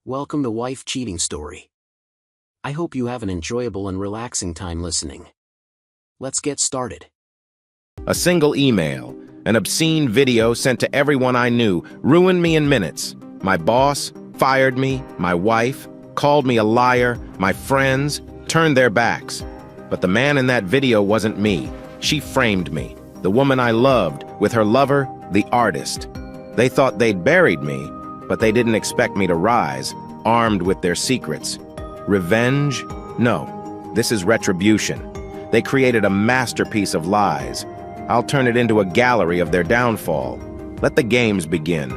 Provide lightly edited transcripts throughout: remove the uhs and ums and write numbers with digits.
Welcome to Wife Cheating Story. I hope you have an enjoyable and relaxing time listening. Let's get started. A single email, an obscene video sent to everyone I knew, ruined me in minutes. My boss fired me, my wife called me a liar, my friends turned their backs. But the man in that video wasn't me. She framed me, the woman I loved, with her lover, the artist. They thought they'd buried me, but they didn't expect me to rise, armed with their secrets. Revenge? No, this is retribution. They created a masterpiece of lies. I'll turn it into a gallery of their downfall. Let the games begin.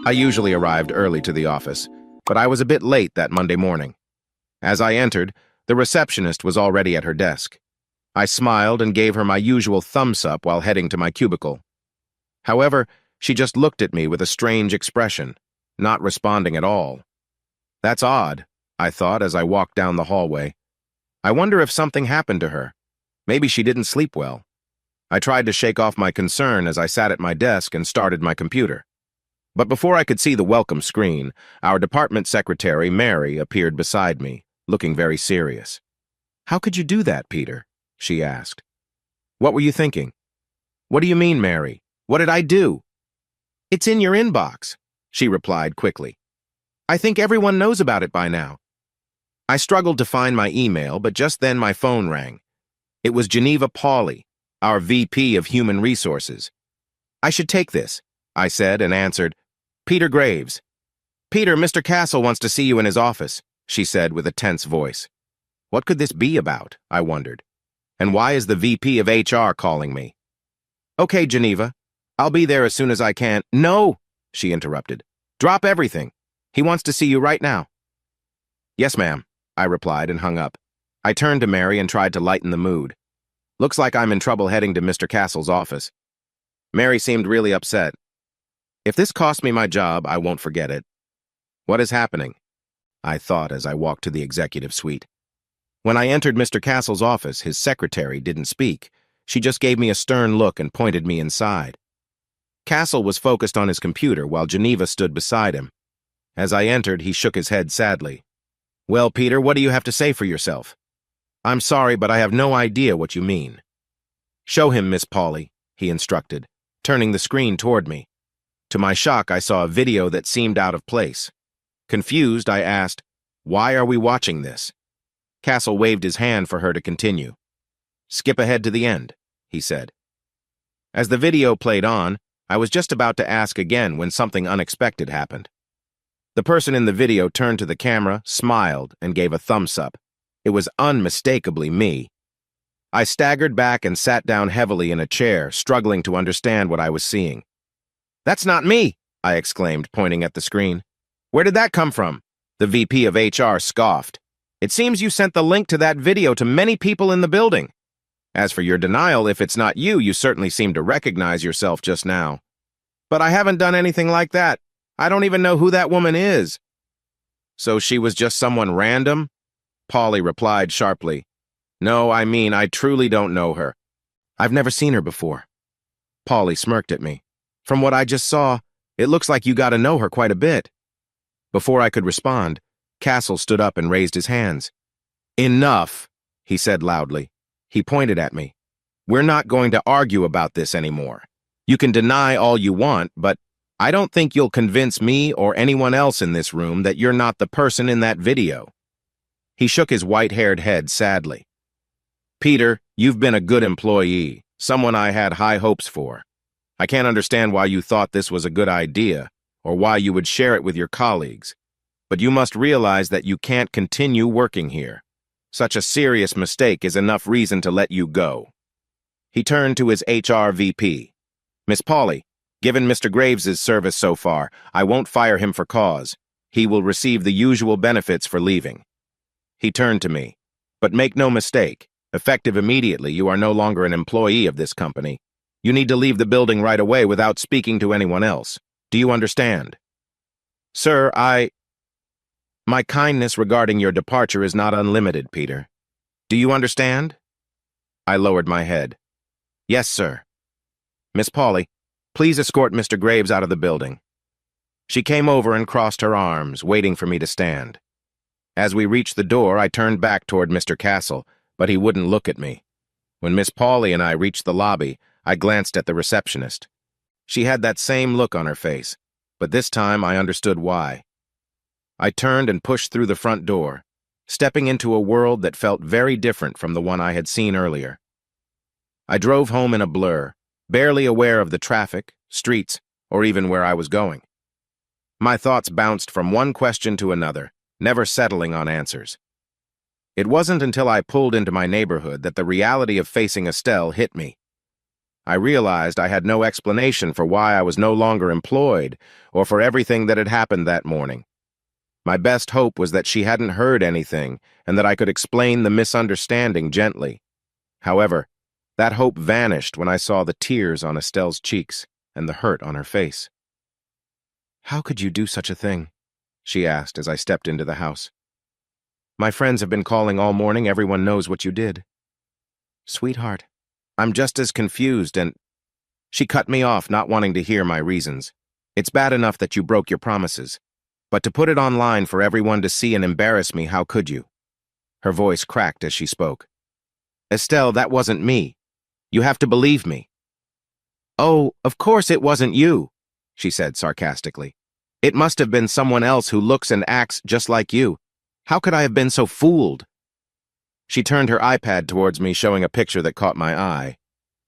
I usually arrived early to the office, but I was a bit late that Monday morning. As I entered, the receptionist was already at her desk. I smiled and gave her my usual thumbs up while heading to my cubicle. However, she just looked at me with a strange expression, not responding at all. That's odd, I thought as I walked down the hallway. I wonder if something happened to her. Maybe she didn't sleep well. I tried to shake off my concern as I sat at my desk and started my computer. But before I could see the welcome screen, our department secretary, Mary, appeared beside me, looking very serious. "How could you do that, Peter?" she asked. "What were you thinking?" "What do you mean, Mary? What did I do?" "It's in your inbox," she replied quickly. "I think everyone knows about it by now." I struggled to find my email, but just then my phone rang. It was Geneva Pauley, our VP of Human Resources. "I should take this," I said and answered, "Peter Graves." "Peter, Mr. Castle wants to see you in his office," she said with a tense voice. What could this be about, I wondered. And why is the VP of HR calling me? "Okay, Geneva. I'll be there as soon as I can." "No," she interrupted. "Drop everything. He wants to see you right now." "Yes, ma'am," I replied and hung up. I turned to Mary and tried to lighten the mood. "Looks like I'm in trouble heading to Mr. Castle's office." Mary seemed really upset. "If this costs me my job, I won't forget it." "What is happening?" I thought as I walked to the executive suite. When I entered Mr. Castle's office, his secretary didn't speak. She just gave me a stern look and pointed me inside. Castle was focused on his computer while Geneva stood beside him. As I entered, he shook his head sadly. "Well, Peter, what do you have to say for yourself?" "I'm sorry, but I have no idea what you mean." "Show him, Miss Pauley," he instructed, turning the screen toward me. To my shock, I saw a video that seemed out of place. Confused, I asked, "Why are we watching this?" Castle waved his hand for her to continue. "Skip ahead to the end," he said. As the video played on, I was just about to ask again when something unexpected happened. The person in the video turned to the camera, smiled, and gave a thumbs up. It was unmistakably me. I staggered back and sat down heavily in a chair, struggling to understand what I was seeing. "That's not me," I exclaimed, pointing at the screen. "Where did that come from?" The VP of HR scoffed. "It seems you sent the link to that video to many people in the building. As for your denial, if it's not you, you certainly seem to recognize yourself just now." "But I haven't done anything like that. I don't even know who that woman is." "So she was just someone random?" Pauley replied sharply. "No, I mean, I truly don't know her. I've never seen her before." Pauley smirked at me. "From what I just saw, it looks like you got to know her quite a bit." Before I could respond, Castle stood up and raised his hands. "Enough," he said loudly. He pointed at me. "We're not going to argue about this anymore. You can deny all you want, but I don't think you'll convince me or anyone else in this room that you're not the person in that video." He shook his white-haired head sadly. "Peter, you've been a good employee, someone I had high hopes for. I can't understand why you thought this was a good idea, or why you would share it with your colleagues. But you must realize that you can't continue working here. Such a serious mistake is enough reason to let you go." He turned to his HR VP. "Miss Pauley, given Mr. Graves' service so far, I won't fire him for cause. He will receive the usual benefits for leaving." He turned to me. "But make no mistake, effective immediately, you are no longer an employee of this company. You need to leave the building right away without speaking to anyone else. Do you understand?" "Sir, My kindness regarding your departure is not unlimited, Peter. Do you understand?" I lowered my head. "Yes, sir." "Miss Pauley, please escort Mr. Graves out of the building." She came over and crossed her arms, waiting for me to stand. As we reached the door, I turned back toward Mr. Castle, but he wouldn't look at me. When Miss Pauley and I reached the lobby, I glanced at the receptionist. She had that same look on her face, but this time I understood why. I turned and pushed through the front door, stepping into a world that felt very different from the one I had seen earlier. I drove home in a blur, barely aware of the traffic, streets, or even where I was going. My thoughts bounced from one question to another, never settling on answers. It wasn't until I pulled into my neighborhood that the reality of facing Estelle hit me. I realized I had no explanation for why I was no longer employed or for everything that had happened that morning. My best hope was that she hadn't heard anything and that I could explain the misunderstanding gently. However, that hope vanished when I saw the tears on Estelle's cheeks and the hurt on her face. "How could you do such a thing?" she asked as I stepped into the house. "My friends have been calling all morning. Everyone knows what you did." "Sweetheart, I'm just as confused and—" She cut me off, not wanting to hear my reasons. "It's bad enough that you broke your promises, but to put it online for everyone to see and embarrass me, how could you?" Her voice cracked as she spoke. "Estelle, that wasn't me. You have to believe me." "Oh, of course it wasn't you," she said sarcastically. "It must have been someone else who looks and acts just like you. How could I have been so fooled?" She turned her iPad towards me, showing a picture that caught my eye.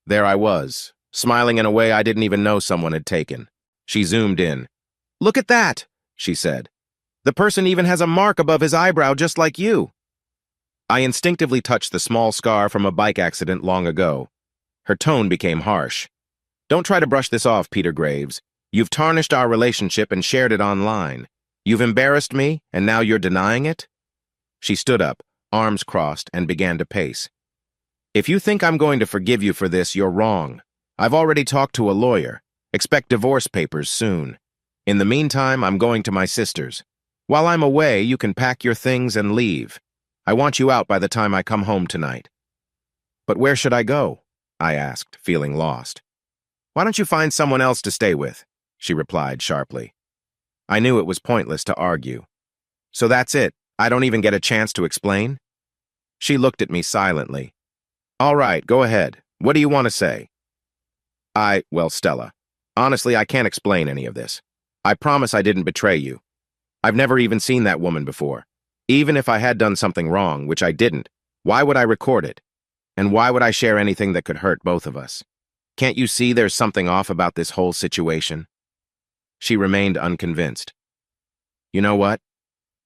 There I was, smiling in a way I didn't even know someone had taken. She zoomed in. "Look at that," she said. "The person even has a mark above his eyebrow just like you." I instinctively touched the small scar from a bike accident long ago. Her tone became harsh. "Don't try to brush this off, Peter Graves. You've tarnished our relationship and shared it online. You've embarrassed me, and now you're denying it?" She stood up, arms crossed, and began to pace. "If you think I'm going to forgive you for this, you're wrong. I've already talked to a lawyer. Expect divorce papers soon. In the meantime, I'm going to my sister's. While I'm away, you can pack your things and leave. I want you out by the time I come home tonight." "But where should I go?" I asked, feeling lost. "Why don't you find someone else to stay with?" she replied sharply. I knew it was pointless to argue. "So that's it? I don't even get a chance to explain?" She looked at me silently. "All right, go ahead. What do you want to say?" Well, Stella, honestly, I can't explain any of this. I promise I didn't betray you. I've never even seen that woman before. Even if I had done something wrong, which I didn't, why would I record it? And why would I share anything that could hurt both of us? Can't you see there's something off about this whole situation?" She remained unconvinced. "You know what?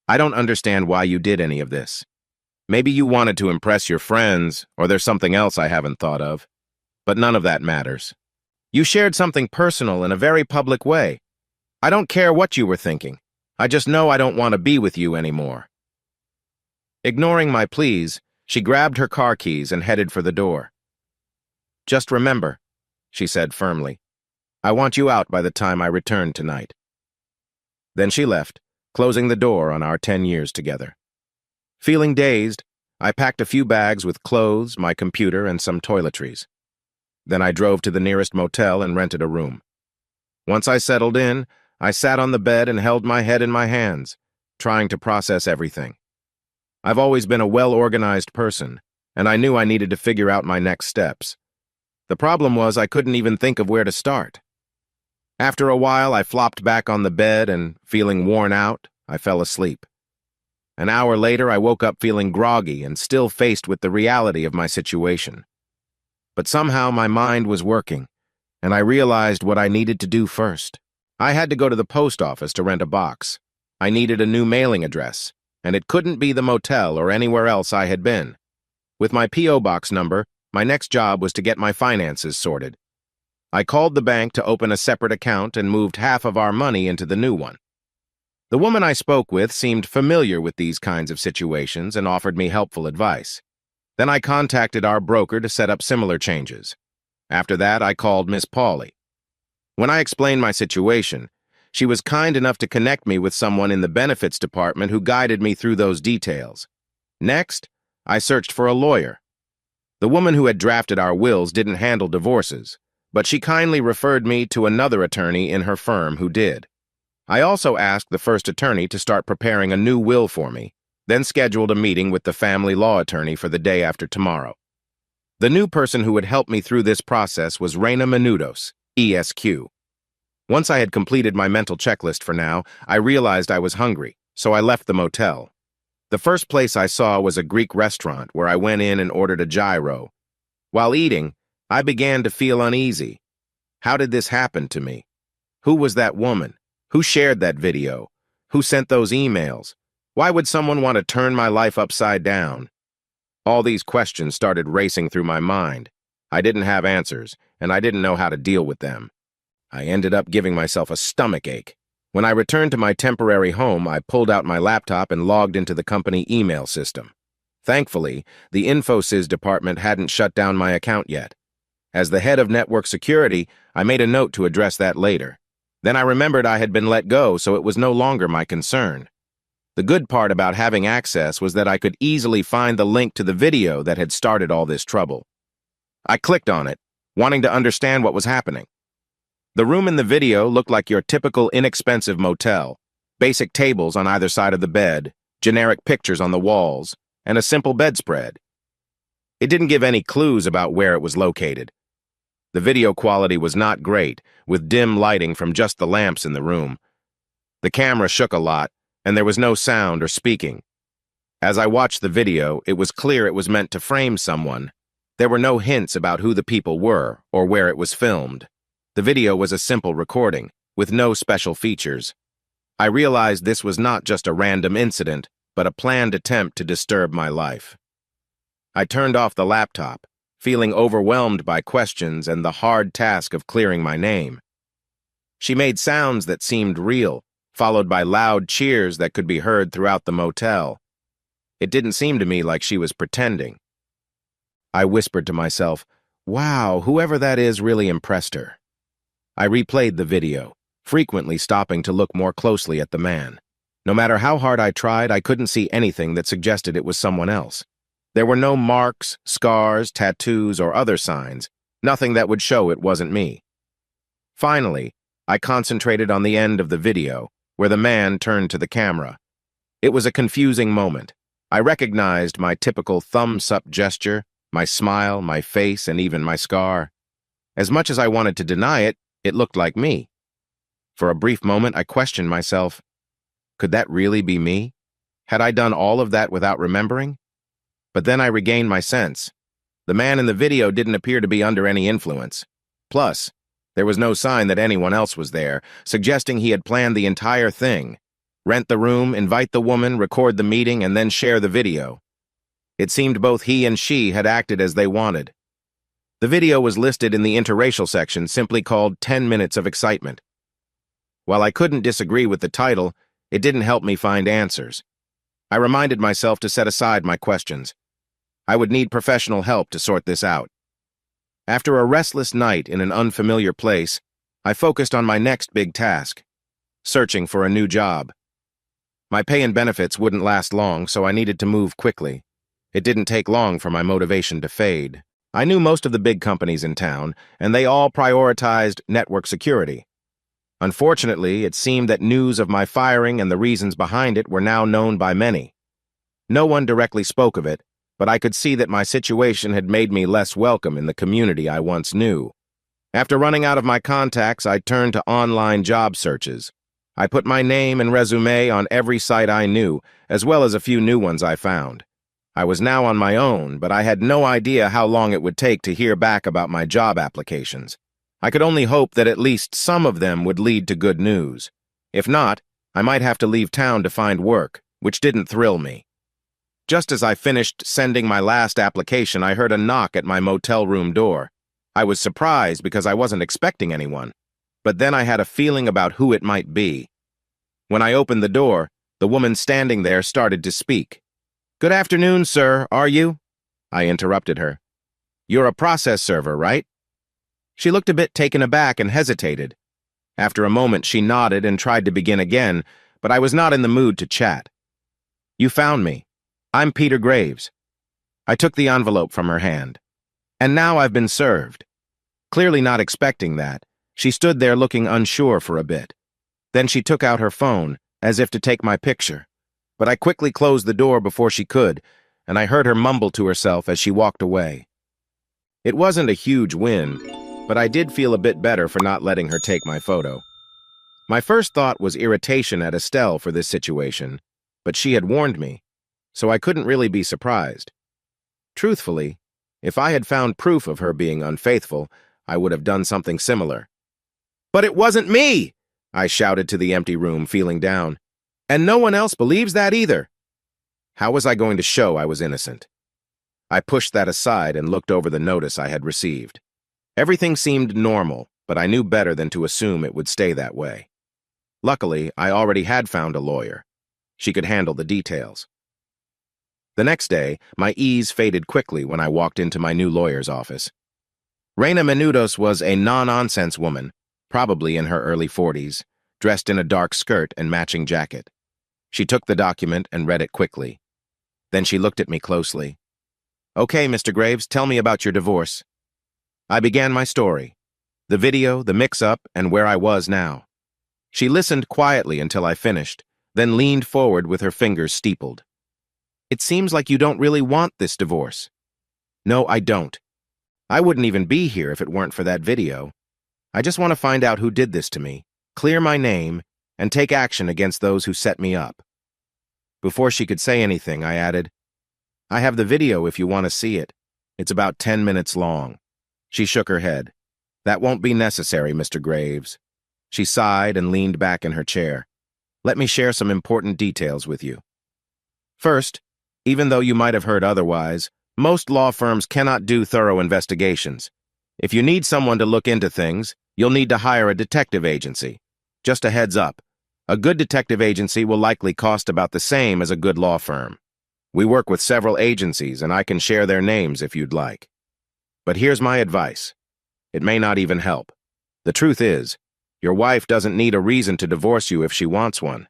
I don't understand why you did any of this. Maybe you wanted to impress your friends, or there's something else I haven't thought of. But none of that matters. You shared something personal in a very public way. I don't care what you were thinking. I just know I don't want to be with you anymore." Ignoring my pleas, she grabbed her car keys and headed for the door. "Just remember," she said firmly, "I want you out by the time I return tonight." Then she left, closing the door on our 10 years together. Feeling dazed, I packed a few bags with clothes, my computer, and some toiletries. Then I drove to the nearest motel and rented a room. Once I settled in, I sat on the bed and held my head in my hands, trying to process everything. I've always been a well-organized person, and I knew I needed to figure out my next steps. The problem was I couldn't even think of where to start. After a while, I flopped back on the bed and, feeling worn out, I fell asleep. An hour later, I woke up feeling groggy and still faced with the reality of my situation. But somehow my mind was working, and I realized what I needed to do first. I had to go to the post office to rent a box. I needed a new mailing address, and it couldn't be the motel or anywhere else I had been. With my P.O. box number, my next job was to get my finances sorted. I called the bank to open a separate account and moved half of our money into the new one. The woman I spoke with seemed familiar with these kinds of situations and offered me helpful advice. Then I contacted our broker to set up similar changes. After that, I called Miss Pauley. When I explained my situation, she was kind enough to connect me with someone in the benefits department who guided me through those details. Next, I searched for a lawyer. The woman who had drafted our wills didn't handle divorces, but she kindly referred me to another attorney in her firm who did. I also asked the first attorney to start preparing a new will for me, then scheduled a meeting with the family law attorney for the day after tomorrow. The new person who would help me through this process was Reina Menudos, ESQ. Once I had completed my mental checklist for now, I realized I was hungry, so I left the motel. The first place I saw was a Greek restaurant where I went in and ordered a gyro. While eating, I began to feel uneasy. How did this happen to me? Who was that woman? Who shared that video? Who sent those emails? Why would someone want to turn my life upside down? All these questions started racing through my mind. I didn't have answers, and I didn't know how to deal with them. I ended up giving myself a stomach ache. When I returned to my temporary home, I pulled out my laptop and logged into the company email system. Thankfully, the Infosys department hadn't shut down my account yet. As the head of network security, I made a note to address that later. Then I remembered I had been let go, so it was no longer my concern. The good part about having access was that I could easily find the link to the video that had started all this trouble. I clicked on it, wanting to understand what was happening. The room in the video looked like your typical inexpensive motel, basic tables on either side of the bed, generic pictures on the walls, and a simple bedspread. It didn't give any clues about where it was located. The video quality was not great, with dim lighting from just the lamps in the room. The camera shook a lot, and there was no sound or speaking. As I watched the video, it was clear it was meant to frame someone. There were no hints about who the people were or where it was filmed. The video was a simple recording, with no special features. I realized this was not just a random incident, but a planned attempt to disturb my life. I turned off the laptop, feeling overwhelmed by questions and the hard task of clearing my name. She made sounds that seemed real, followed by loud cheers that could be heard throughout the motel. It didn't seem to me like she was pretending. I whispered to myself, "Wow, whoever that is really impressed her." I replayed the video, frequently stopping to look more closely at the man. No matter how hard I tried, I couldn't see anything that suggested it was someone else. There were no marks, scars, tattoos, or other signs, nothing that would show it wasn't me. Finally, I concentrated on the end of the video, where the man turned to the camera. It was a confusing moment. I recognized my typical thumbs-up gesture, my smile, my face, and even my scar. As much as I wanted to deny it, it looked like me. For a brief moment, I questioned myself. Could that really be me? Had I done all of that without remembering? But then I regained my sense. The man in the video didn't appear to be under any influence. Plus, there was no sign that anyone else was there, suggesting he had planned the entire thing. Rent the room, invite the woman, record the meeting, and then share the video. It seemed both he and she had acted as they wanted. The video was listed in the interracial section, simply called 10 Minutes of Excitement. While I couldn't disagree with the title, it didn't help me find answers. I reminded myself to set aside my questions. I would need professional help to sort this out. After a restless night in an unfamiliar place, I focused on my next big task, searching for a new job. My pay and benefits wouldn't last long, so I needed to move quickly. It didn't take long for my motivation to fade. I knew most of the big companies in town, and they all prioritized network security. Unfortunately, it seemed that news of my firing and the reasons behind it were now known by many. No one directly spoke of it, but I could see that my situation had made me less welcome in the community I once knew. After running out of my contacts, I turned to online job searches. I put my name and resume on every site I knew, as well as a few new ones I found. I was now on my own, but I had no idea how long it would take to hear back about my job applications. I could only hope that at least some of them would lead to good news. If not, I might have to leave town to find work, which didn't thrill me. Just as I finished sending my last application, I heard a knock at my motel room door. I was surprised because I wasn't expecting anyone, but then I had a feeling about who it might be. When I opened the door, the woman standing there started to speak. "Good afternoon, sir, are you?" I interrupted her. "You're a process server, right?" She looked a bit taken aback and hesitated. After a moment, she nodded and tried to begin again, but I was not in the mood to chat. "You found me. I'm Peter Graves." I took the envelope from her hand. "And now I've been served." Clearly not expecting that, she stood there looking unsure for a bit. Then she took out her phone, as if to take my picture. But I quickly closed the door before she could, and I heard her mumble to herself as she walked away. It wasn't a huge win, but I did feel a bit better for not letting her take my photo. My first thought was irritation at Estelle for this situation, but she had warned me, so I couldn't really be surprised. Truthfully, if I had found proof of her being unfaithful, I would have done something similar. "But it wasn't me!" I shouted to the empty room, feeling down. "And no one else believes that either." How was I going to show I was innocent? I pushed that aside and looked over the notice I had received. Everything seemed normal, but I knew better than to assume it would stay that way. Luckily, I already had found a lawyer. She could handle the details. The next day, my ease faded quickly when I walked into my new lawyer's office. Reina Menudos was a no-nonsense woman, probably in her early 40s, dressed in a dark skirt and matching jacket. She took the document and read it quickly. Then she looked at me closely. "Okay, Mr. Graves, tell me about your divorce." I began my story, the video, the mix-up, and where I was now. She listened quietly until I finished, then leaned forward with her fingers steepled. "It seems like you don't really want this divorce." "No, I don't. I wouldn't even be here if it weren't for that video. I just want to find out who did this to me, clear my name, and take action against those who set me up." Before she could say anything, I added, "I have the video if you want to see it. It's about 10 minutes long." She shook her head. "That won't be necessary, Mr. Graves." She sighed and leaned back in her chair. "Let me share some important details with you. First, even though you might have heard otherwise, most law firms cannot do thorough investigations. If you need someone to look into things, you'll need to hire a detective agency. Just a heads up, a good detective agency will likely cost about the same as a good law firm. We work with several agencies, and I can share their names if you'd like. But here's my advice. It may not even help. The truth is, your wife doesn't need a reason to divorce you if she wants one.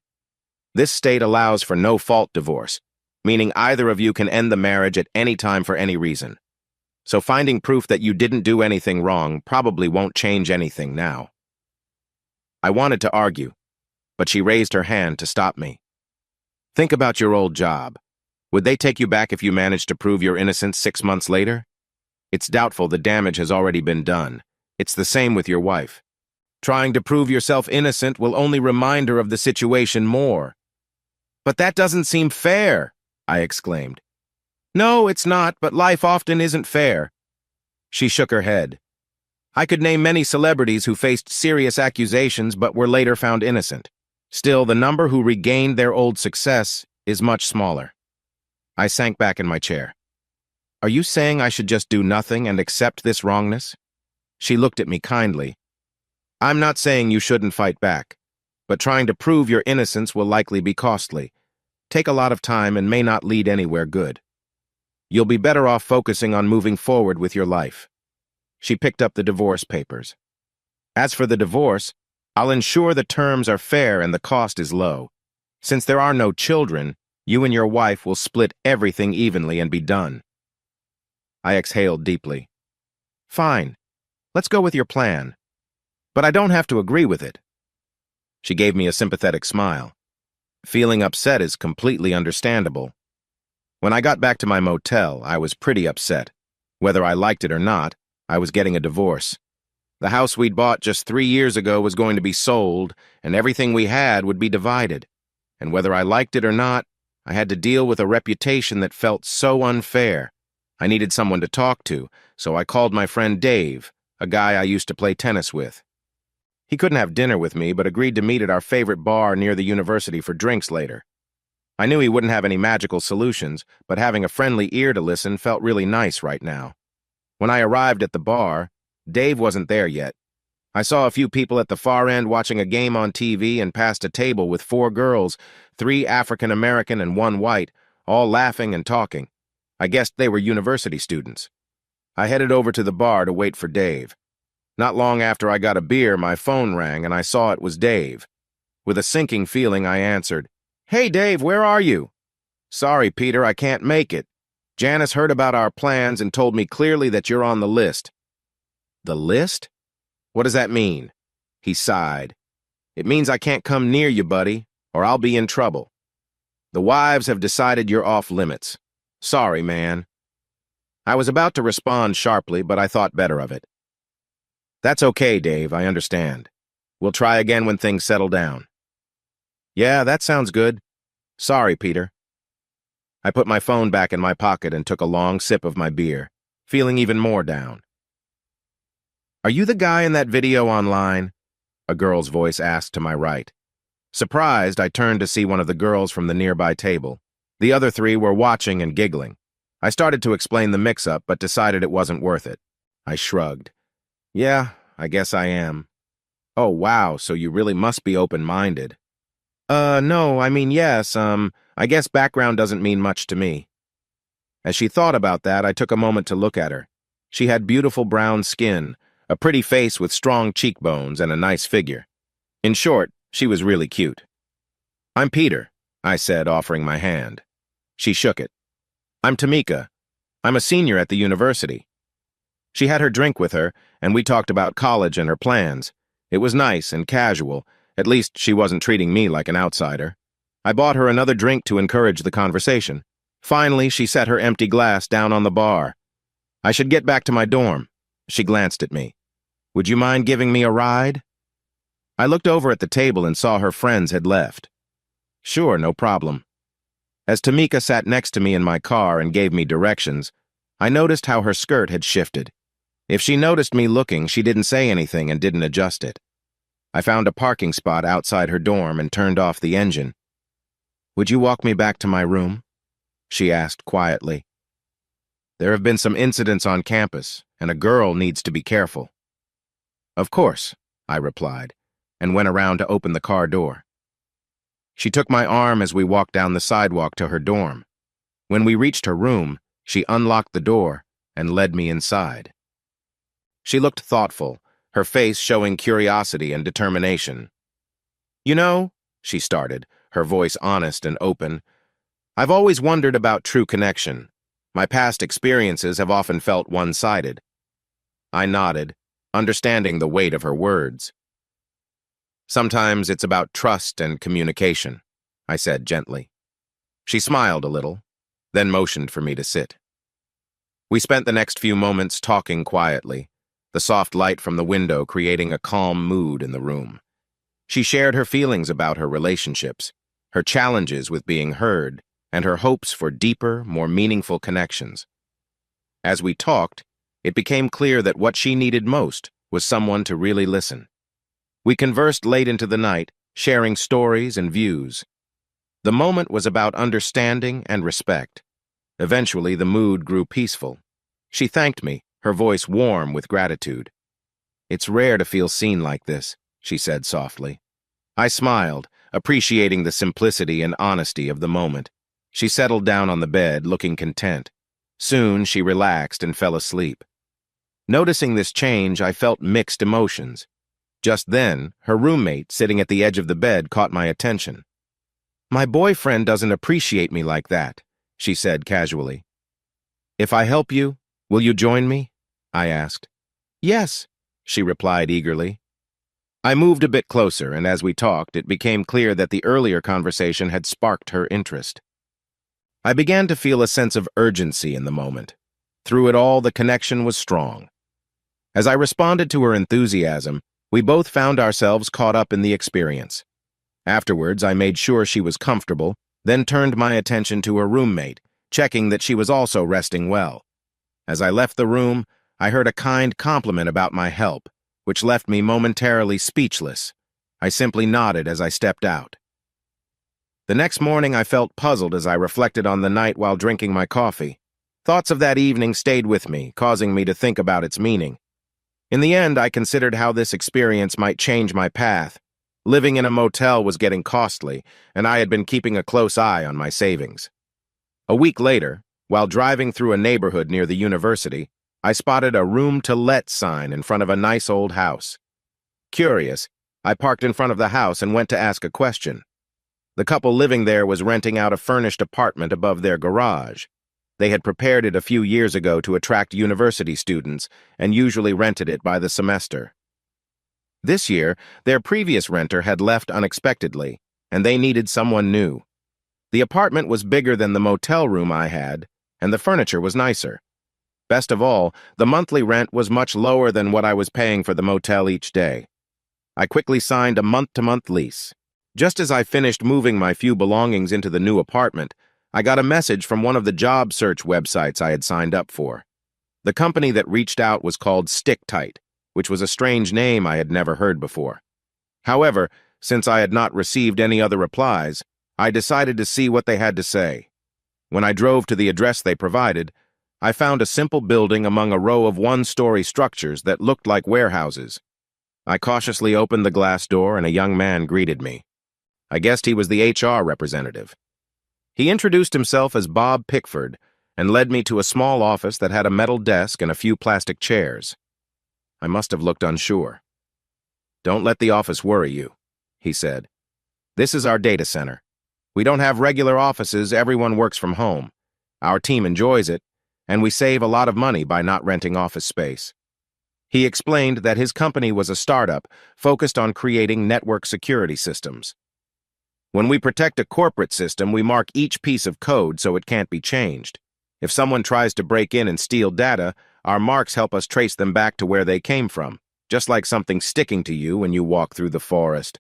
This state allows for no-fault divorce, meaning either of you can end the marriage at any time for any reason. So finding proof that you didn't do anything wrong probably won't change anything now." I wanted to argue, but she raised her hand to stop me. "Think about your old job. Would they take you back if you managed to prove your innocence 6 months later? It's doubtful the damage has already been done. It's the same with your wife. Trying to prove yourself innocent will only remind her of the situation more." "But that doesn't seem fair," I exclaimed. "No, it's not, but life often isn't fair." She shook her head. "I could name many celebrities who faced serious accusations but were later found innocent. Still, the number who regained their old success is much smaller." I sank back in my chair. "Are you saying I should just do nothing and accept this wrongness?" She looked at me kindly. "I'm not saying you shouldn't fight back, but trying to prove your innocence will likely be costly, take a lot of time, and may not lead anywhere good. You'll be better off focusing on moving forward with your life." She picked up the divorce papers. "As for the divorce, I'll ensure the terms are fair and the cost is low. Since there are no children, you and your wife will split everything evenly and be done." I exhaled deeply. "Fine. Let's go with your plan. But I don't have to agree with it." She gave me a sympathetic smile. Feeling upset is completely understandable. When I got back to my motel, I was pretty upset. Whether I liked it or not, I was getting a divorce. The house we'd bought just 3 years ago was going to be sold, and everything we had would be divided. And whether I liked it or not, I had to deal with a reputation that felt so unfair. I needed someone to talk to, so I called my friend Dave, a guy I used to play tennis with. He couldn't have dinner with me, but agreed to meet at our favorite bar near the university for drinks later. I knew he wouldn't have any magical solutions, but having a friendly ear to listen felt really nice right now. When I arrived at the bar, Dave wasn't there yet. I saw a few people at the far end watching a game on TV and passed a table with 4 girls, 3 African American and 1 white, all laughing and talking. I guessed they were university students. I headed over to the bar to wait for Dave. Not long after I got a beer, my phone rang and I saw it was Dave. With a sinking feeling, I answered, "Hey, Dave, where are you?" "Sorry, Peter, I can't make it. Janice heard about our plans and told me clearly that you're on the list." "The list? What does that mean?" He sighed. It means I can't come near you, buddy, or I'll be in trouble. The wives have decided you're off limits. Sorry, man. I was about to respond sharply, but I thought better of it. That's okay, Dave, I understand. We'll try again when things settle down. Yeah, that sounds good. Sorry, Peter. I put my phone back in my pocket and took a long sip of my beer, feeling even more down. Are you the guy in that video online? A girl's voice asked to my right. Surprised, I turned to see one of the girls from the nearby table. The other three were watching and giggling. I started to explain the mix-up, but decided it wasn't worth it. I shrugged. Yeah, I guess I am. Oh, wow, so you really must be open-minded. No, I mean, yes, I guess background doesn't mean much to me. As she thought about that, I took a moment to look at her. She had beautiful brown skin, a pretty face with strong cheekbones, and a nice figure. In short, she was really cute. I'm Peter, I said, offering my hand. She shook it. I'm Tamika. I'm a senior at the university. She had her drink with her, and we talked about college and her plans. It was nice and casual. At least she wasn't treating me like an outsider. I bought her another drink to encourage the conversation. Finally, she set her empty glass down on the bar. I should get back to my dorm. She glanced at me. Would you mind giving me a ride? I looked over at the table and saw her friends had left. Sure, no problem. As Tamika sat next to me in my car and gave me directions, I noticed how her skirt had shifted. If she noticed me looking, she didn't say anything and didn't adjust it. I found a parking spot outside her dorm and turned off the engine. Would you walk me back to my room? She asked quietly. There have been some incidents on campus, and a girl needs to be careful. Of course, I replied, and went around to open the car door. She took my arm as we walked down the sidewalk to her dorm. When we reached her room, she unlocked the door and led me inside. She looked thoughtful, her face showing curiosity and determination. You know, she started, her voice honest and open, I've always wondered about true connection. My past experiences have often felt one-sided. I nodded, understanding the weight of her words. Sometimes it's about trust and communication, I said gently. She smiled a little, then motioned for me to sit. We spent the next few moments talking quietly, the soft light from the window creating a calm mood in the room. She shared her feelings about her relationships, her challenges with being heard, and her hopes for deeper, more meaningful connections. As we talked, it became clear that what she needed most was someone to really listen. We conversed late into the night, sharing stories and views. The moment was about understanding and respect. Eventually, the mood grew peaceful. She thanked me, her voice warm with gratitude. It's rare to feel seen like this, she said softly. I smiled, appreciating the simplicity and honesty of the moment. She settled down on the bed, looking content. Soon, she relaxed and fell asleep. Noticing this change, I felt mixed emotions. Just then, her roommate, sitting at the edge of the bed, caught my attention. My boyfriend doesn't appreciate me like that, she said casually. If I help you, will you join me? I asked. Yes, she replied eagerly. I moved a bit closer, and as we talked, it became clear that the earlier conversation had sparked her interest. I began to feel a sense of urgency in the moment. Through it all, the connection was strong. As I responded to her enthusiasm, we both found ourselves caught up in the experience. Afterwards, I made sure she was comfortable, then turned my attention to her roommate, checking that she was also resting well. As I left the room, I heard a kind compliment about my help, which left me momentarily speechless. I simply nodded as I stepped out. The next morning, I felt puzzled as I reflected on the night while drinking my coffee. Thoughts of that evening stayed with me, causing me to think about its meaning. In the end, I considered how this experience might change my path. Living in a motel was getting costly, and I had been keeping a close eye on my savings. A week later, while driving through a neighborhood near the university, I spotted a room-to-let sign in front of a nice old house. Curious, I parked in front of the house and went to ask a question. The couple living there was renting out a furnished apartment above their garage. They had prepared it a few years ago to attract university students and usually rented it by the semester. This year, their previous renter had left unexpectedly, and they needed someone new. The apartment was bigger than the motel room I had, and the furniture was nicer. Best of all, the monthly rent was much lower than what I was paying for the motel each day. I quickly signed a month-to-month lease. Just as I finished moving my few belongings into the new apartment, I got a message from one of the job search websites I had signed up for. The company that reached out was called StickTight, which was a strange name I had never heard before. However, since I had not received any other replies, I decided to see what they had to say. When I drove to the address they provided, I found a simple building among a row of one-story structures that looked like warehouses. I cautiously opened the glass door and a young man greeted me. I guessed he was the HR representative. He introduced himself as Bob Pickford and led me to a small office that had a metal desk and a few plastic chairs. I must have looked unsure. "Don't let the office worry you," he said. "This is our data center. We don't have regular offices, everyone works from home. Our team enjoys it, and we save a lot of money by not renting office space." He explained that his company was a startup focused on creating network security systems. "When we protect a corporate system, we mark each piece of code so it can't be changed. If someone tries to break in and steal data, our marks help us trace them back to where they came from, just like something sticking to you when you walk through the forest.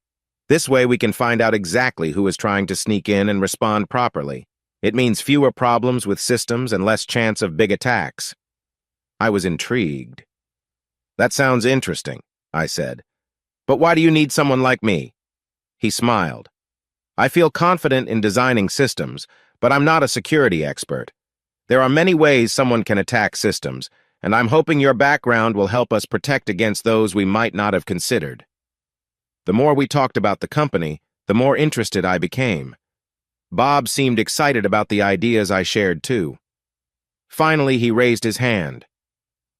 This way we can find out exactly who is trying to sneak in and respond properly. It means fewer problems with systems and less chance of big attacks." I was intrigued. "That sounds interesting," I said. "But why do you need someone like me?" He smiled. "I feel confident in designing systems, but I'm not a security expert. There are many ways someone can attack systems, and I'm hoping your background will help us protect against those we might not have considered." The more we talked about the company, the more interested I became. Bob seemed excited about the ideas I shared too. Finally, he raised his hand.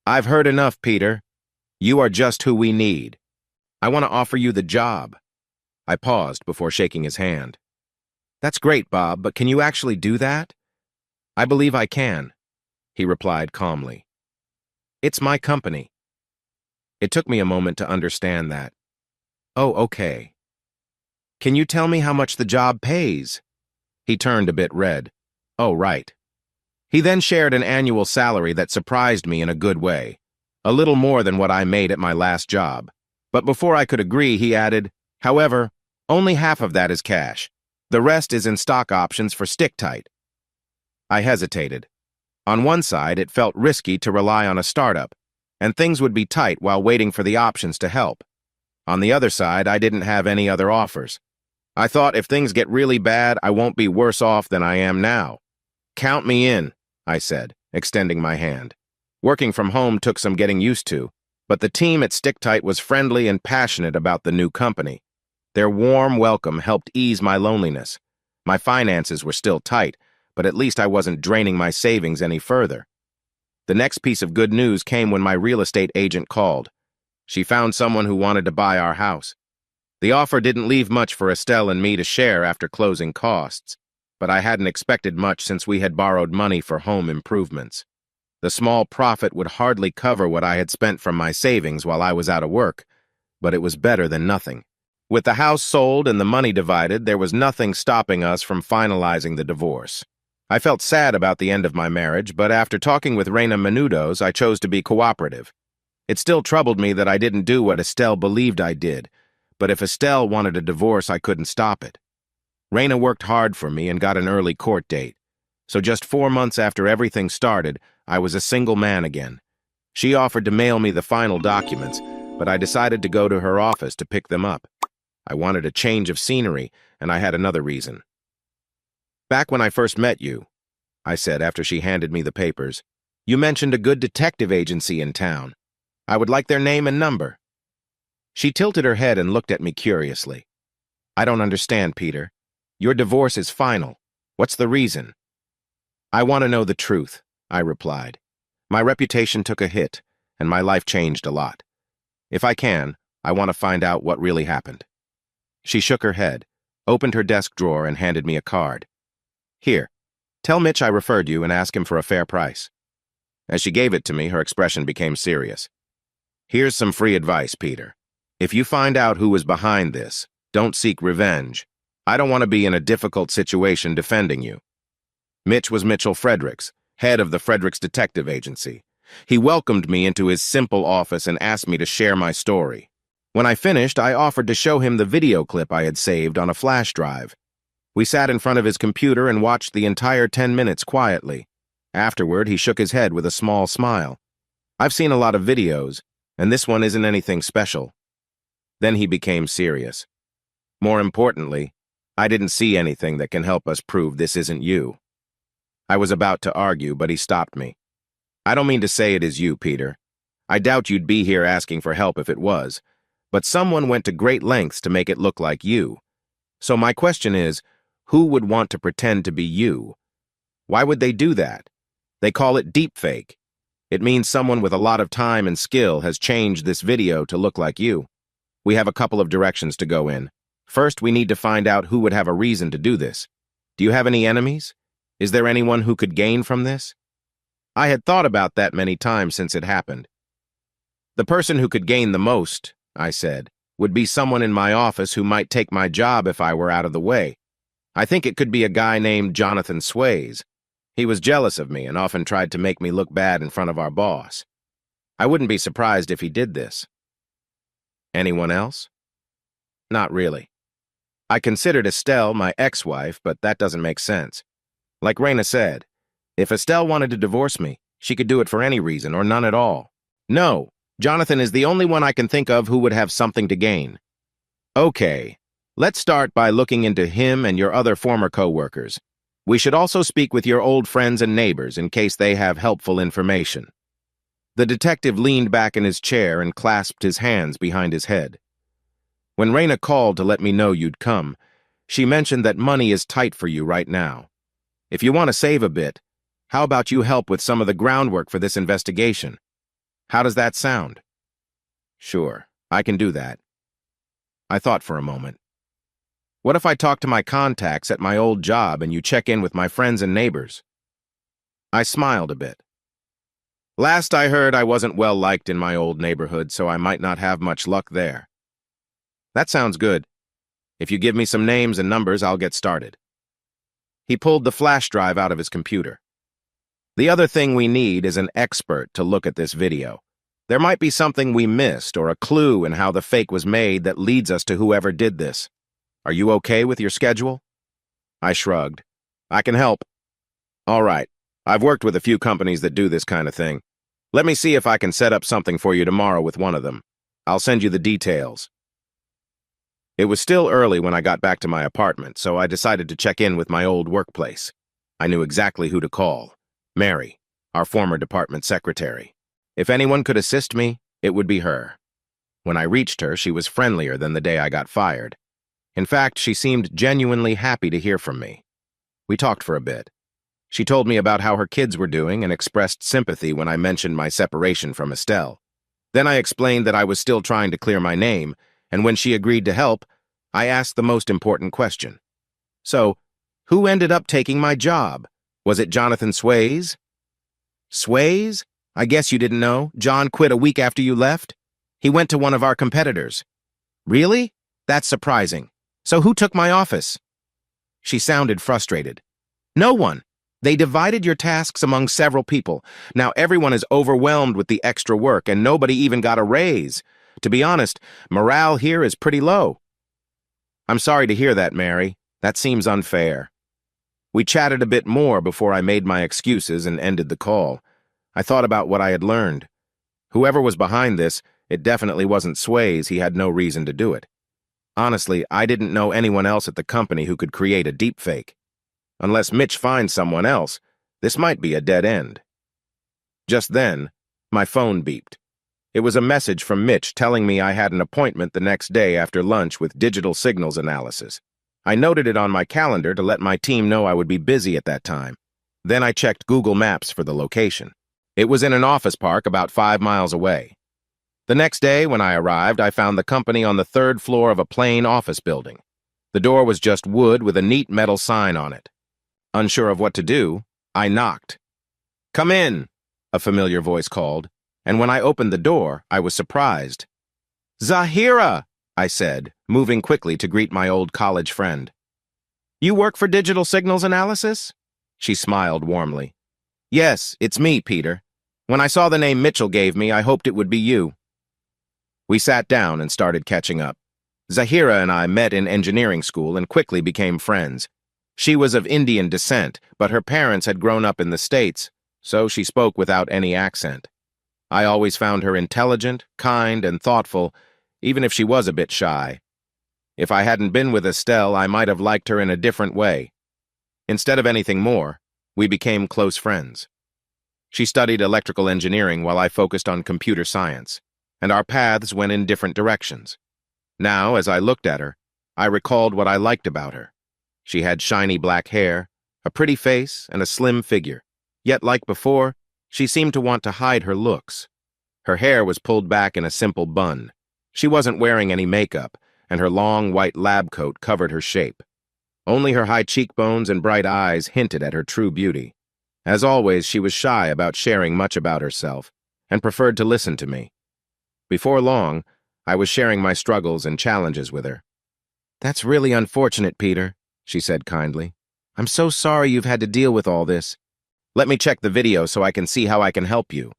"I've heard enough, Peter. You are just who we need. I want to offer you the job." I paused before shaking his hand. "That's great, Bob, but can you actually do that?" "I believe I can," he replied calmly. "It's my company." It took me a moment to understand that. "Oh, okay. Can you tell me how much the job pays?" He turned a bit red. "Oh, right." He then shared an annual salary that surprised me in a good way, a little more than what I made at my last job. But before I could agree, he added, "However, only half of that is cash. The rest is in stock options for StickTight." I hesitated. On one side, it felt risky to rely on a startup, and things would be tight while waiting for the options to help. On the other side, I didn't have any other offers. I thought if things get really bad, I won't be worse off than I am now. "Count me in," I said, extending my hand. Working from home took some getting used to, but the team at StickTight was friendly and passionate about the new company. Their warm welcome helped ease my loneliness. My finances were still tight, but at least I wasn't draining my savings any further. The next piece of good news came when my real estate agent called. She found someone who wanted to buy our house. The offer didn't leave much for Estelle and me to share after closing costs, but I hadn't expected much since we had borrowed money for home improvements. The small profit would hardly cover what I had spent from my savings while I was out of work, but it was better than nothing. With the house sold and the money divided, there was nothing stopping us from finalizing the divorce. I felt sad about the end of my marriage, but after talking with Reina Menudos, I chose to be cooperative. It still troubled me that I didn't do what Estelle believed I did, but if Estelle wanted a divorce, I couldn't stop it. Reina worked hard for me and got an early court date. So just 4 months after everything started, I was a single man again. She offered to mail me the final documents, but I decided to go to her office to pick them up. I wanted a change of scenery, and I had another reason. "Back when I first met you," I said after she handed me the papers, "you mentioned a good detective agency in town. I would like their name and number." She tilted her head and looked at me curiously. "I don't understand, Peter. Your divorce is final. What's the reason?" "I want to know the truth," I replied. "My reputation took a hit, and my life changed a lot. If I can, I want to find out what really happened." She shook her head, opened her desk drawer, and handed me a card. "Here, tell Mitch I referred you and ask him for a fair price." As she gave it to me, her expression became serious. "Here's some free advice, Peter. If you find out who was behind this, don't seek revenge. I don't want to be in a difficult situation defending you. Mitch was Mitchell Fredericks, head of the Fredericks Detective Agency. He welcomed me into his simple office and asked me to share my story. When I finished, I offered to show him the video clip I had saved on a flash drive. We sat in front of his computer and watched the entire 10 minutes quietly. Afterward, he shook his head with a small smile. I've seen a lot of videos, and this one isn't anything special. Then he became serious. More importantly, I didn't see anything that can help us prove this isn't you. I was about to argue, but he stopped me. I don't mean to say it is you, Peter. I doubt you'd be here asking for help if it was, but someone went to great lengths to make it look like you. So my question is, who would want to pretend to be you? Why would they do that? They call it deepfake. It means someone with a lot of time and skill has changed this video to look like you. We have a couple of directions to go in. First, we need to find out who would have a reason to do this. Do you have any enemies? Is there anyone who could gain from this? I had thought about that many times since it happened. The person who could gain the most, I said, would be someone in my office who might take my job if I were out of the way. I think it could be a guy named Jonathan Sways. He was jealous of me and often tried to make me look bad in front of our boss. I wouldn't be surprised if he did this. Anyone else? Not really. I considered Estelle my ex-wife, but that doesn't make sense. Like Raina said, if Estelle wanted to divorce me, she could do it for any reason or none at all. No, Jonathan is the only one I can think of who would have something to gain. Okay, let's start by looking into him and your other former co-workers. We should also speak with your old friends and neighbors in case they have helpful information. The detective leaned back in his chair and clasped his hands behind his head. When Raina called to let me know you'd come, she mentioned that money is tight for you right now. If you want to save a bit, how about you help with some of the groundwork for this investigation? How does that sound? Sure, I can do that. I thought for a moment. What if I talk to my contacts at my old job and you check in with my friends and neighbors? I smiled a bit. Last I heard, I wasn't well liked in my old neighborhood, so I might not have much luck there. That sounds good. If you give me some names and numbers, I'll get started. He pulled the flash drive out of his computer. The other thing we need is an expert to look at this video. There might be something we missed or a clue in how the fake was made that leads us to whoever did this. Are you okay with your schedule? I shrugged. I can help. All right. I've worked with a few companies that do this kind of thing. Let me see if I can set up something for you tomorrow with one of them. I'll send you the details. It was still early when I got back to my apartment, so I decided to check in with my old workplace. I knew exactly who to call. Mary, our former department secretary. If anyone could assist me, it would be her. When I reached her, she was friendlier than the day I got fired. In fact, she seemed genuinely happy to hear from me. We talked for a bit. She told me about how her kids were doing and expressed sympathy when I mentioned my separation from Estelle. Then I explained that I was still trying to clear my name, and when she agreed to help, I asked the most important question. So, who ended up taking my job? Was it Jonathan Sways? Sways? I guess you didn't know. John quit a week after you left. He went to one of our competitors. Really? That's surprising. So who took my office? She sounded frustrated. No one. They divided your tasks among several people. Now everyone is overwhelmed with the extra work, and nobody even got a raise. To be honest, morale here is pretty low. I'm sorry to hear that, Mary. That seems unfair. We chatted a bit more before I made my excuses and ended the call. I thought about what I had learned. Whoever was behind this, it definitely wasn't Sways. He had no reason to do it. Honestly, I didn't know anyone else at the company who could create a deepfake. Unless Mitch finds someone else, this might be a dead end. Just then, my phone beeped. It was a message from Mitch telling me I had an appointment the next day after lunch with digital signals analysis. I noted it on my calendar to let my team know I would be busy at that time. Then I checked Google Maps for the location. It was in an office park about 5 miles away. The next day, when I arrived, I found the company on the 3rd floor of a plain office building. The door was just wood with a neat metal sign on it. Unsure of what to do, I knocked. "Come in," a familiar voice called, and when I opened the door, I was surprised. Zahira, I said, moving quickly to greet my old college friend. You work for digital signals analysis? She smiled warmly. Yes, it's me, Peter. When I saw the name Mitchell gave me, I hoped it would be you. We sat down and started catching up. Zahira and I met in engineering school and quickly became friends. She was of Indian descent, but her parents had grown up in the States, so she spoke without any accent. I always found her intelligent, kind, and thoughtful, even if she was a bit shy. If I hadn't been with Estelle, I might have liked her in a different way. Instead of anything more, we became close friends. She studied electrical engineering while I focused on computer science, and our paths went in different directions. Now, as I looked at her, I recalled what I liked about her. She had shiny black hair, a pretty face, and a slim figure. Yet, like before, she seemed to want to hide her looks. Her hair was pulled back in a simple bun. She wasn't wearing any makeup, and her long white lab coat covered her shape. Only her high cheekbones and bright eyes hinted at her true beauty. As always, she was shy about sharing much about herself, and preferred to listen to me. Before long, I was sharing my struggles and challenges with her. That's really unfortunate, Peter, she said kindly. I'm so sorry you've had to deal with all this. Let me check the video so I can see how I can help you.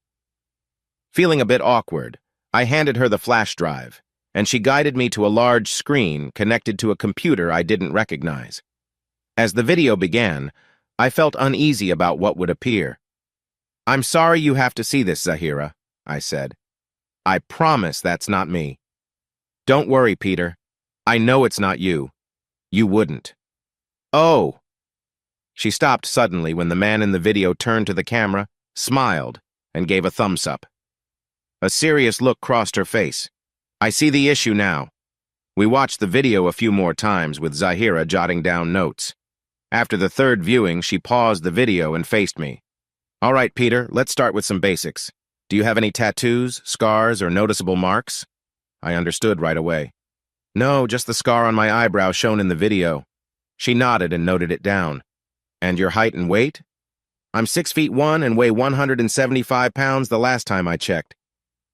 Feeling a bit awkward, I handed her the flash drive, and she guided me to a large screen connected to a computer I didn't recognize. As the video began, I felt uneasy about what would appear. I'm sorry you have to see this, Zahira, I said. I promise that's not me. Don't worry, Peter. I know it's not you. You wouldn't. Oh! She stopped suddenly when the man in the video turned to the camera, smiled, and gave a thumbs up. A serious look crossed her face. I see the issue now. We watched the video a few more times with Zahira jotting down notes. After the third viewing, she paused the video and faced me. All right, Peter, let's start with some basics. Do you have any tattoos, scars, or noticeable marks? I understood right away. No, just the scar on my eyebrow shown in the video. She nodded and noted it down. And your height and weight? I'm 6'1" and weigh 175 pounds the last time I checked.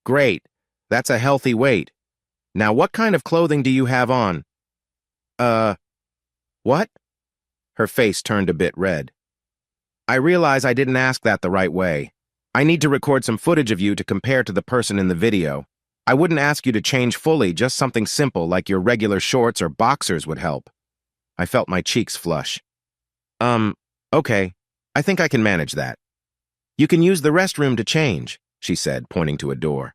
Great. That's a healthy weight. Now, what kind of clothing do you have on? What? Her face turned a bit red. I realize I didn't ask that the right way. I need to record some footage of you to compare to the person in the video. I wouldn't ask you to change fully, just something simple like your regular shorts or boxers would help. I felt my cheeks flush. Okay. I think I can manage that. You can use the restroom to change, she said, pointing to a door.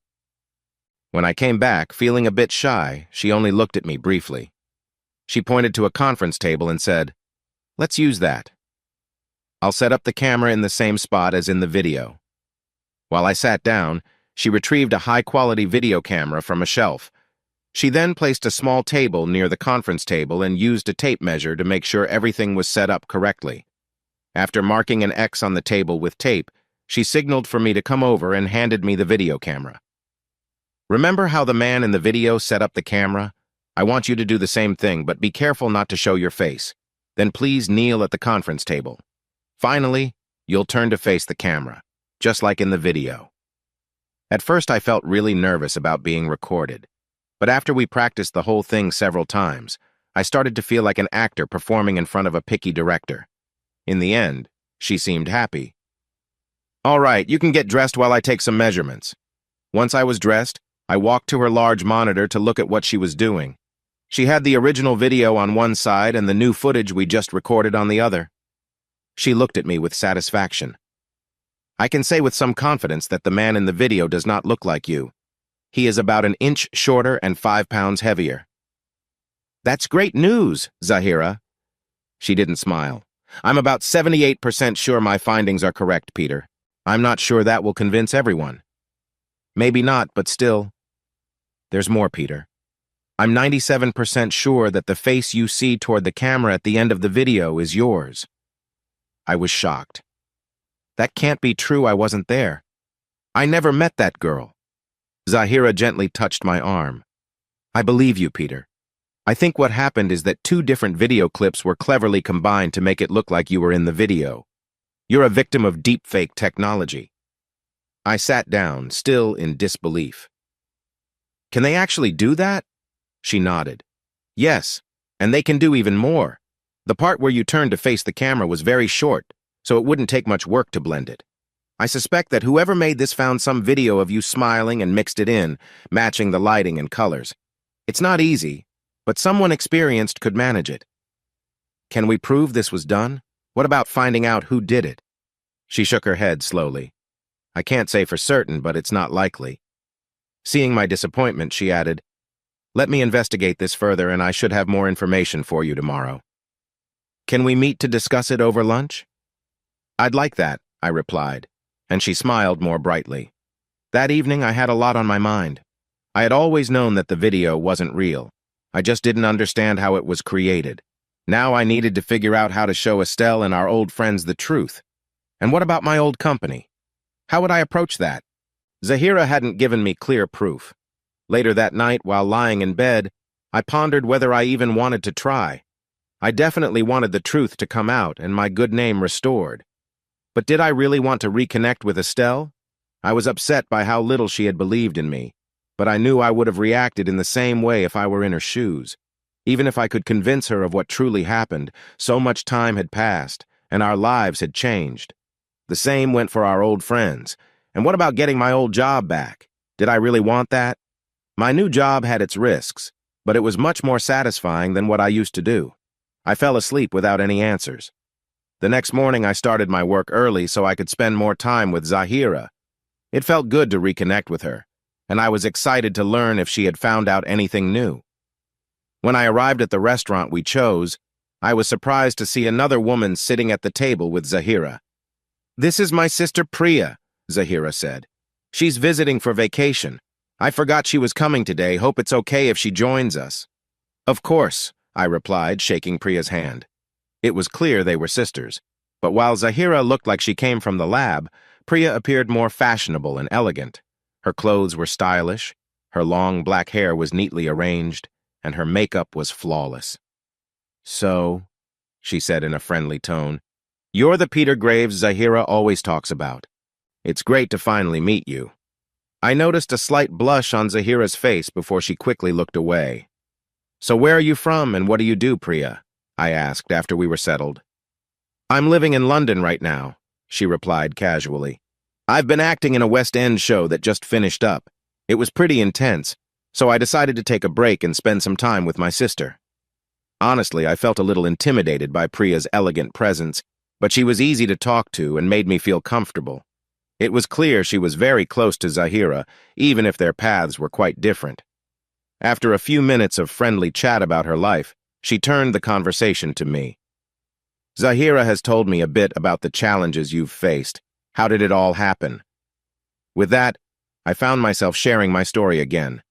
When I came back, feeling a bit shy, she only looked at me briefly. She pointed to a conference table and said, Let's use that. I'll set up the camera in the same spot as in the video. While I sat down, she retrieved a high-quality video camera from a shelf. She then placed a small table near the conference table and used a tape measure to make sure everything was set up correctly. After marking an X on the table with tape, she signaled for me to come over and handed me the video camera. Remember how the man in the video set up the camera? I want you to do the same thing, but be careful not to show your face. Then please kneel at the conference table. Finally, you'll turn to face the camera, just like in the video. At first, I felt really nervous about being recorded, but after we practiced the whole thing several times, I started to feel like an actor performing in front of a picky director. In the end, she seemed happy. All right, you can get dressed while I take some measurements. Once I was dressed, I walked to her large monitor to look at what she was doing. She had the original video on one side and the new footage we just recorded on the other. She looked at me with satisfaction. I can say with some confidence that the man in the video does not look like you. He is about an inch shorter and 5 pounds heavier. That's great news, Zahira. She didn't smile. I'm about 78% sure my findings are correct, Peter. I'm not sure that will convince everyone. Maybe not, but still. There's more, Peter. I'm 97% sure that the face you see toward the camera at the end of the video is yours. I was shocked. That can't be true, I wasn't there. I never met that girl. Zahira gently touched my arm. I believe you, Peter. I think what happened is that 2 different video clips were cleverly combined to make it look like you were in the video. You're a victim of deepfake technology. I sat down, still in disbelief. Can they actually do that? She nodded. Yes, and they can do even more. The part where you turned to face the camera was very short, so it wouldn't take much work to blend it. I suspect that whoever made this found some video of you smiling and mixed it in, matching the lighting and colors. It's not easy, but someone experienced could manage it. Can we prove this was done? What about finding out who did it? She shook her head slowly. I can't say for certain, but it's not likely. Seeing my disappointment, she added, let me investigate this further and I should have more information for you tomorrow. Can we meet to discuss it over lunch? I'd like that, I replied, and she smiled more brightly. That evening I had a lot on my mind. I had always known that the video wasn't real. I just didn't understand how it was created. Now I needed to figure out how to show Estelle and our old friends the truth. And what about my old company? How would I approach that? Zahira hadn't given me clear proof. Later that night, while lying in bed, I pondered whether I even wanted to try. I definitely wanted the truth to come out and my good name restored. But did I really want to reconnect with Estelle? I was upset by how little she had believed in me, but I knew I would have reacted in the same way if I were in her shoes. Even if I could convince her of what truly happened, so much time had passed, and our lives had changed. The same went for our old friends. And what about getting my old job back? Did I really want that? My new job had its risks, but it was much more satisfying than what I used to do. I fell asleep without any answers. The next morning I started my work early so I could spend more time with Zahira. It felt good to reconnect with her, and I was excited to learn if she had found out anything new. When I arrived at the restaurant we chose, I was surprised to see another woman sitting at the table with Zahira. This is my sister Priya, Zahira said. She's visiting for vacation. I forgot she was coming today. Hope it's okay if she joins us. Of course, I replied, shaking Priya's hand. It was clear they were sisters, but while Zahira looked like she came from the lab, Priya appeared more fashionable and elegant. Her clothes were stylish, her long black hair was neatly arranged, and her makeup was flawless. So, she said in a friendly tone, you're the Peter Graves Zahira always talks about. It's great to finally meet you. I noticed a slight blush on Zahira's face before she quickly looked away. So where are you from and what do you do, Priya? I asked after we were settled. I'm living in London right now, she replied casually. I've been acting in a West End show that just finished up. It was pretty intense, so I decided to take a break and spend some time with my sister. Honestly, I felt a little intimidated by Priya's elegant presence, but she was easy to talk to and made me feel comfortable. It was clear she was very close to Zahira, even if their paths were quite different. After a few minutes of friendly chat about her life, she turned the conversation to me. Zahira has told me a bit about the challenges you've faced. How did it all happen? With that, I found myself sharing my story again.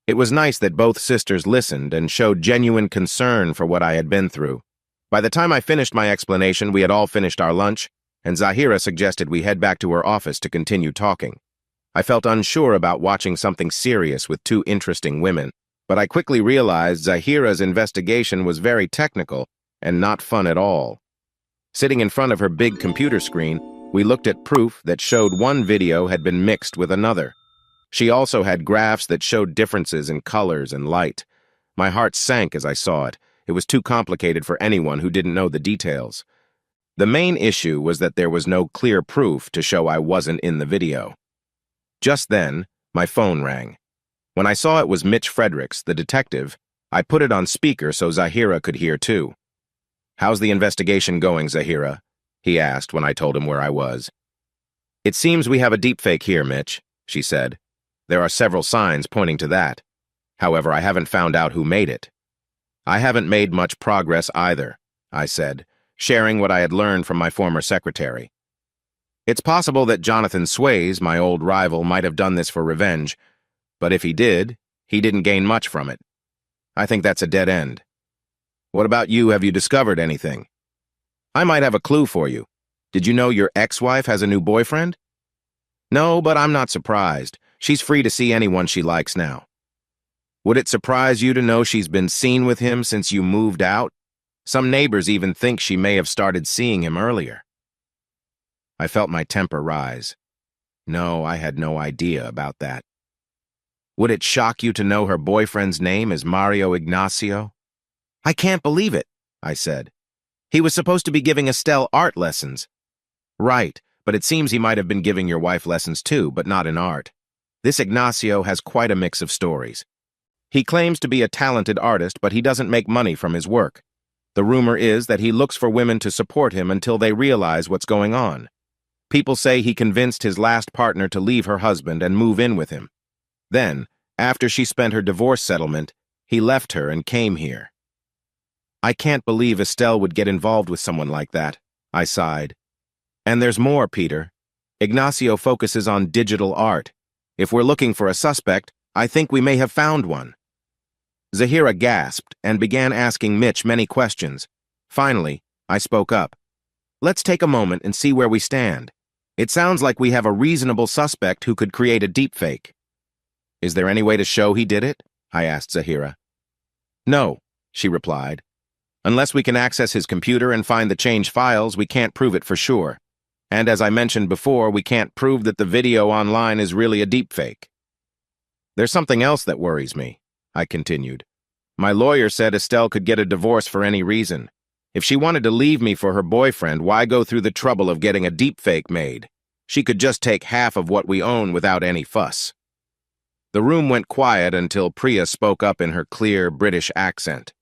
It was nice that both sisters listened and showed genuine concern for what I had been through. By the time I finished my explanation, we had all finished our lunch, and Zahira suggested we head back to her office to continue talking. I felt unsure about watching something serious with two interesting women, but I quickly realized Zahira's investigation was very technical and not fun at all. Sitting in front of her big computer screen, we looked at proof that showed one video had been mixed with another. She also had graphs that showed differences in colors and light. My heart sank as I saw it. It was too complicated for anyone who didn't know the details. The main issue was that there was no clear proof to show I wasn't in the video. Just then, my phone rang. When I saw it was Mitch Fredericks, the detective, I put it on speaker so Zahira could hear too. How's the investigation going, Zahira? He asked when I told him where I was. It seems we have a deepfake here, Mitch, she said. There are several signs pointing to that. However, I haven't found out who made it. I haven't made much progress either, I said, sharing what I had learned from my former secretary. It's possible that Jonathan Sways, my old rival, might have done this for revenge, but if he did, he didn't gain much from it. I think that's a dead end. What about you? Have you discovered anything? I might have a clue for you. Did you know your ex-wife has a new boyfriend? No, but I'm not surprised. She's free to see anyone she likes now. Would it surprise you to know she's been seen with him since you moved out? Some neighbors even think she may have started seeing him earlier. I felt my temper rise. No, I had no idea about that. Would it shock you to know her boyfriend's name is Mario Ignacio? I can't believe it, I said. He was supposed to be giving Estelle art lessons. Right, but it seems he might have been giving your wife lessons too, but not in art. This Ignacio has quite a mix of stories. He claims to be a talented artist, but he doesn't make money from his work. The rumor is that he looks for women to support him until they realize what's going on. People say he convinced his last partner to leave her husband and move in with him. Then, after she spent her divorce settlement, he left her and came here. I can't believe Estelle would get involved with someone like that, I sighed. And there's more, Peter. Ignacio focuses on digital art. If we're looking for a suspect, I think we may have found one. Zahira gasped and began asking Mitch many questions. Finally, I spoke up. Let's take a moment and see where we stand. It sounds like we have a reasonable suspect who could create a deepfake. Is there any way to show he did it? I asked Zahira. No, she replied. Unless we can access his computer and find the changed files, we can't prove it for sure. And as I mentioned before, we can't prove that the video online is really a deepfake. There's something else that worries me, I continued. My lawyer said Estelle could get a divorce for any reason. If she wanted to leave me for her boyfriend, why go through the trouble of getting a deepfake made? She could just take half of what we own without any fuss. The room went quiet until Priya spoke up in her clear British accent.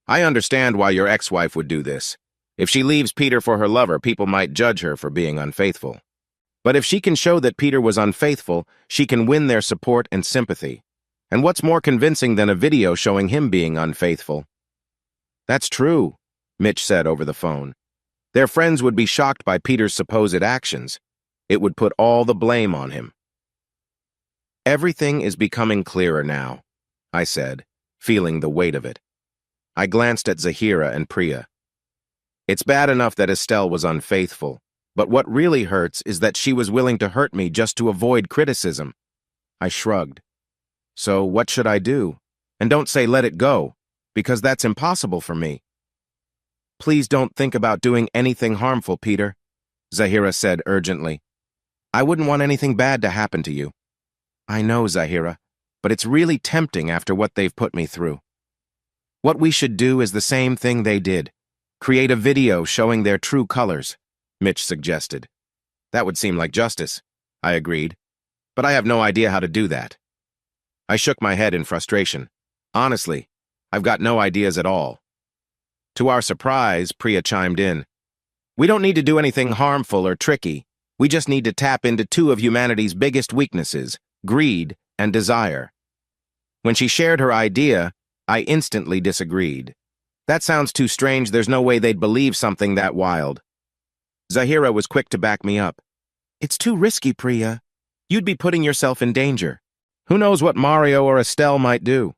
I understand why your ex-wife would do this. If she leaves Peter for her lover, people might judge her for being unfaithful. But if she can show that Peter was unfaithful, she can win their support and sympathy. And what's more convincing than a video showing him being unfaithful? That's true, Mitch said over the phone. Their friends would be shocked by Peter's supposed actions. It would put all the blame on him. Everything is becoming clearer now, I said, feeling the weight of it. I glanced at Zahira and Priya. It's bad enough that Estelle was unfaithful, but what really hurts is that she was willing to hurt me just to avoid criticism. I shrugged. So what should I do? And don't say let it go, because that's impossible for me. Please don't think about doing anything harmful, Peter, Zahira said urgently. I wouldn't want anything bad to happen to you. I know, Zahira, but it's really tempting after what they've put me through. What we should do is the same thing they did. Create a video showing their true colors, Mitch suggested. That would seem like justice, I agreed, but I have no idea how to do that. I shook my head in frustration. Honestly, I've got no ideas at all. To our surprise, Priya chimed in. We don't need to do anything harmful or tricky. We just need to tap into two of humanity's biggest weaknesses, greed and desire. When she shared her idea, I instantly disagreed. That sounds too strange. There's no way they'd believe something that wild. Zahira was quick to back me up. It's too risky, Priya. You'd be putting yourself in danger. Who knows what Mario or Estelle might do?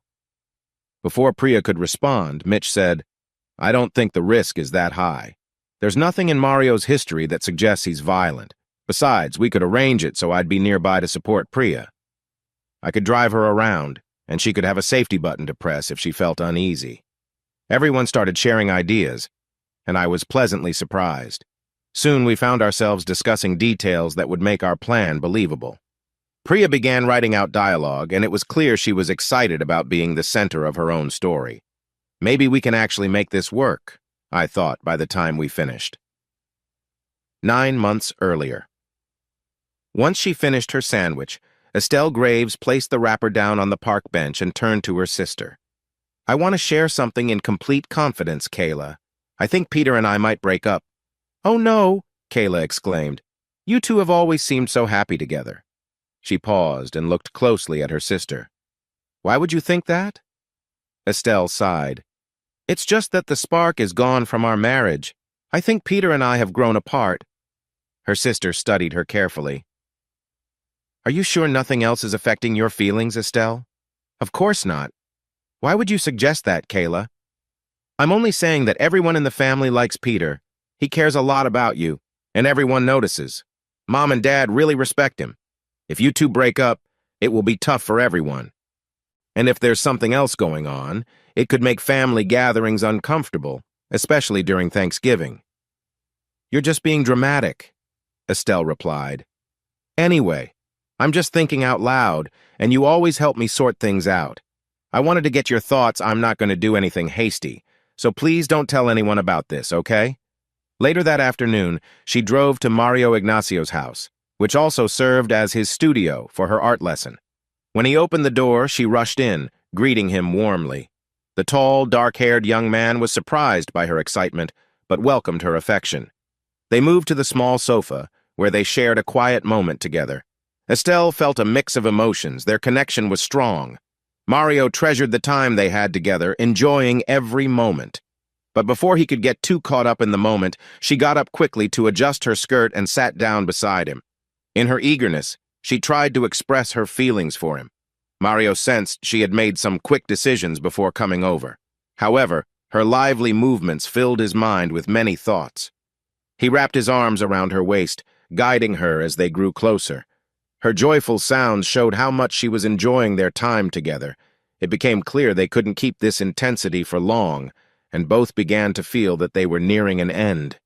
Before Priya could respond, Mitch said, I don't think the risk is that high. There's nothing in Mario's history that suggests he's violent. Besides, we could arrange it so I'd be nearby to support Priya. I could drive her around, and she could have a safety button to press if she felt uneasy. Everyone started sharing ideas, and I was pleasantly surprised. Soon we found ourselves discussing details that would make our plan believable. Priya began writing out dialogue, and it was clear she was excited about being the center of her own story. Maybe we can actually make this work, I thought by the time we finished. 9 months earlier. Once she finished her sandwich, Estelle Graves placed the wrapper down on the park bench and turned to her sister. I want to share something in complete confidence, Kayla. I think Peter and I might break up. Oh no, Kayla exclaimed. You two have always seemed so happy together. She paused and looked closely at her sister. Why would you think that? Estelle sighed. It's just that the spark is gone from our marriage. I think Peter and I have grown apart. Her sister studied her carefully. Are you sure nothing else is affecting your feelings, Estelle? Of course not. Why would you suggest that, Kayla? I'm only saying that everyone in the family likes Peter. He cares a lot about you, and everyone notices. Mom and Dad really respect him. If you two break up, it will be tough for everyone. And if there's something else going on, it could make family gatherings uncomfortable, especially during Thanksgiving. You're just being dramatic, Estelle replied. Anyway, I'm just thinking out loud, and you always help me sort things out. I wanted to get your thoughts. I'm not going to do anything hasty, so please don't tell anyone about this, okay? Later that afternoon, she drove to Mario Ignacio's house, which also served as his studio for her art lesson. When he opened the door, she rushed in, greeting him warmly. The tall, dark-haired young man was surprised by her excitement, but welcomed her affection. They moved to the small sofa, where they shared a quiet moment together. Estelle felt a mix of emotions. Their connection was strong. Mario treasured the time they had together, enjoying every moment. But before he could get too caught up in the moment, she got up quickly to adjust her skirt and sat down beside him. In her eagerness, she tried to express her feelings for him. Mario sensed she had made some quick decisions before coming over. However, her lively movements filled his mind with many thoughts. He wrapped his arms around her waist, guiding her as they grew closer. Her joyful sounds showed how much she was enjoying their time together. It became clear they couldn't keep this intensity for long, and both began to feel that they were nearing an end.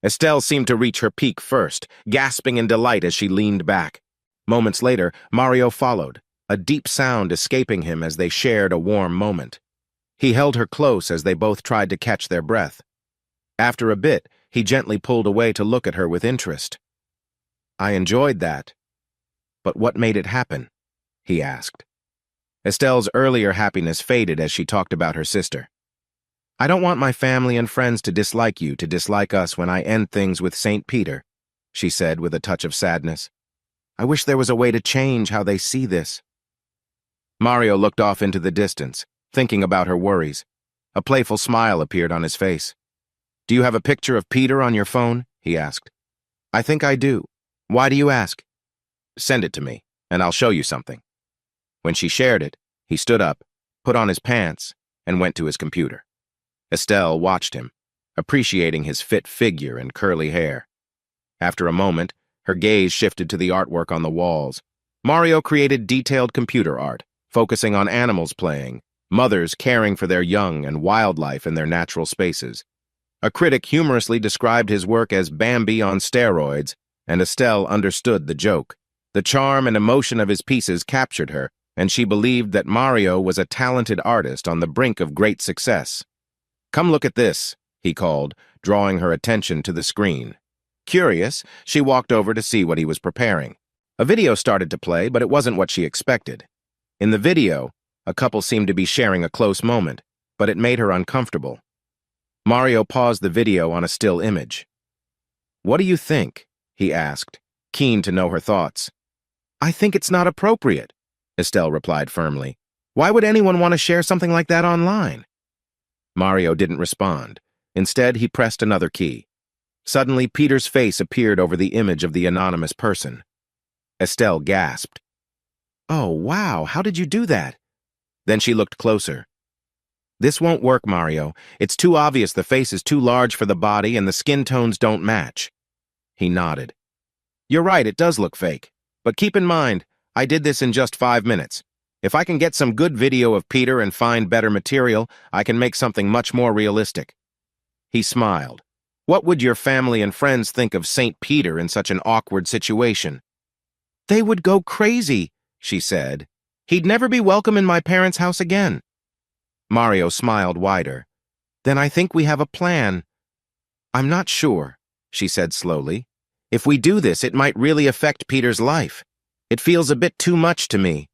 Estelle seemed to reach her peak first, gasping in delight as she leaned back. Moments later, Mario followed, a deep sound escaping him as they shared a warm moment. He held her close as they both tried to catch their breath. After a bit, he gently pulled away to look at her with interest. "I enjoyed that. But what made it happen?" he asked. Estelle's earlier happiness faded as she talked about her sister. "I don't want my family and friends to dislike you, to dislike us when I end things with St. Peter," she said with a touch of sadness. "I wish there was a way to change how they see this." Mario looked off into the distance, thinking about her worries. A playful smile appeared on his face. "Do you have a picture of Peter on your phone?" he asked. "I think I do. Why do you ask?" "Send it to me, and I'll show you something." When she shared it, he stood up, put on his pants, and went to his computer. Estelle watched him, appreciating his fit figure and curly hair. After a moment, her gaze shifted to the artwork on the walls. Mario created detailed computer art, focusing on animals playing, mothers caring for their young, and wildlife in their natural spaces. A critic humorously described his work as Bambi on steroids, and Estelle understood the joke. The charm and emotion of his pieces captured her, and she believed that Mario was a talented artist on the brink of great success. "Come look at this," he called, drawing her attention to the screen. Curious, she walked over to see what he was preparing. A video started to play, but it wasn't what she expected. In the video, a couple seemed to be sharing a close moment, but it made her uncomfortable. Mario paused the video on a still image. "What do you think?" he asked, keen to know her thoughts. "I think it's not appropriate," Estelle replied firmly. "Why would anyone want to share something like that online?" Mario didn't respond. Instead, he pressed another key. Suddenly, Peter's face appeared over the image of the anonymous person. Estelle gasped. "Oh, wow, how did you do that?" Then she looked closer. "This won't work, Mario. It's too obvious the face is too large for the body and the skin tones don't match." He nodded. "You're right, it does look fake. But keep in mind, I did this in just 5 minutes. If I can get some good video of Peter and find better material, I can make something much more realistic." He smiled. "What would your family and friends think of St. Peter in such an awkward situation?" "They would go crazy," she said. "He'd never be welcome in my parents' house again." Mario smiled wider. "Then I think we have a plan." "I'm not sure," she said slowly. "If we do this, it might really affect Peter's life. It feels a bit too much to me."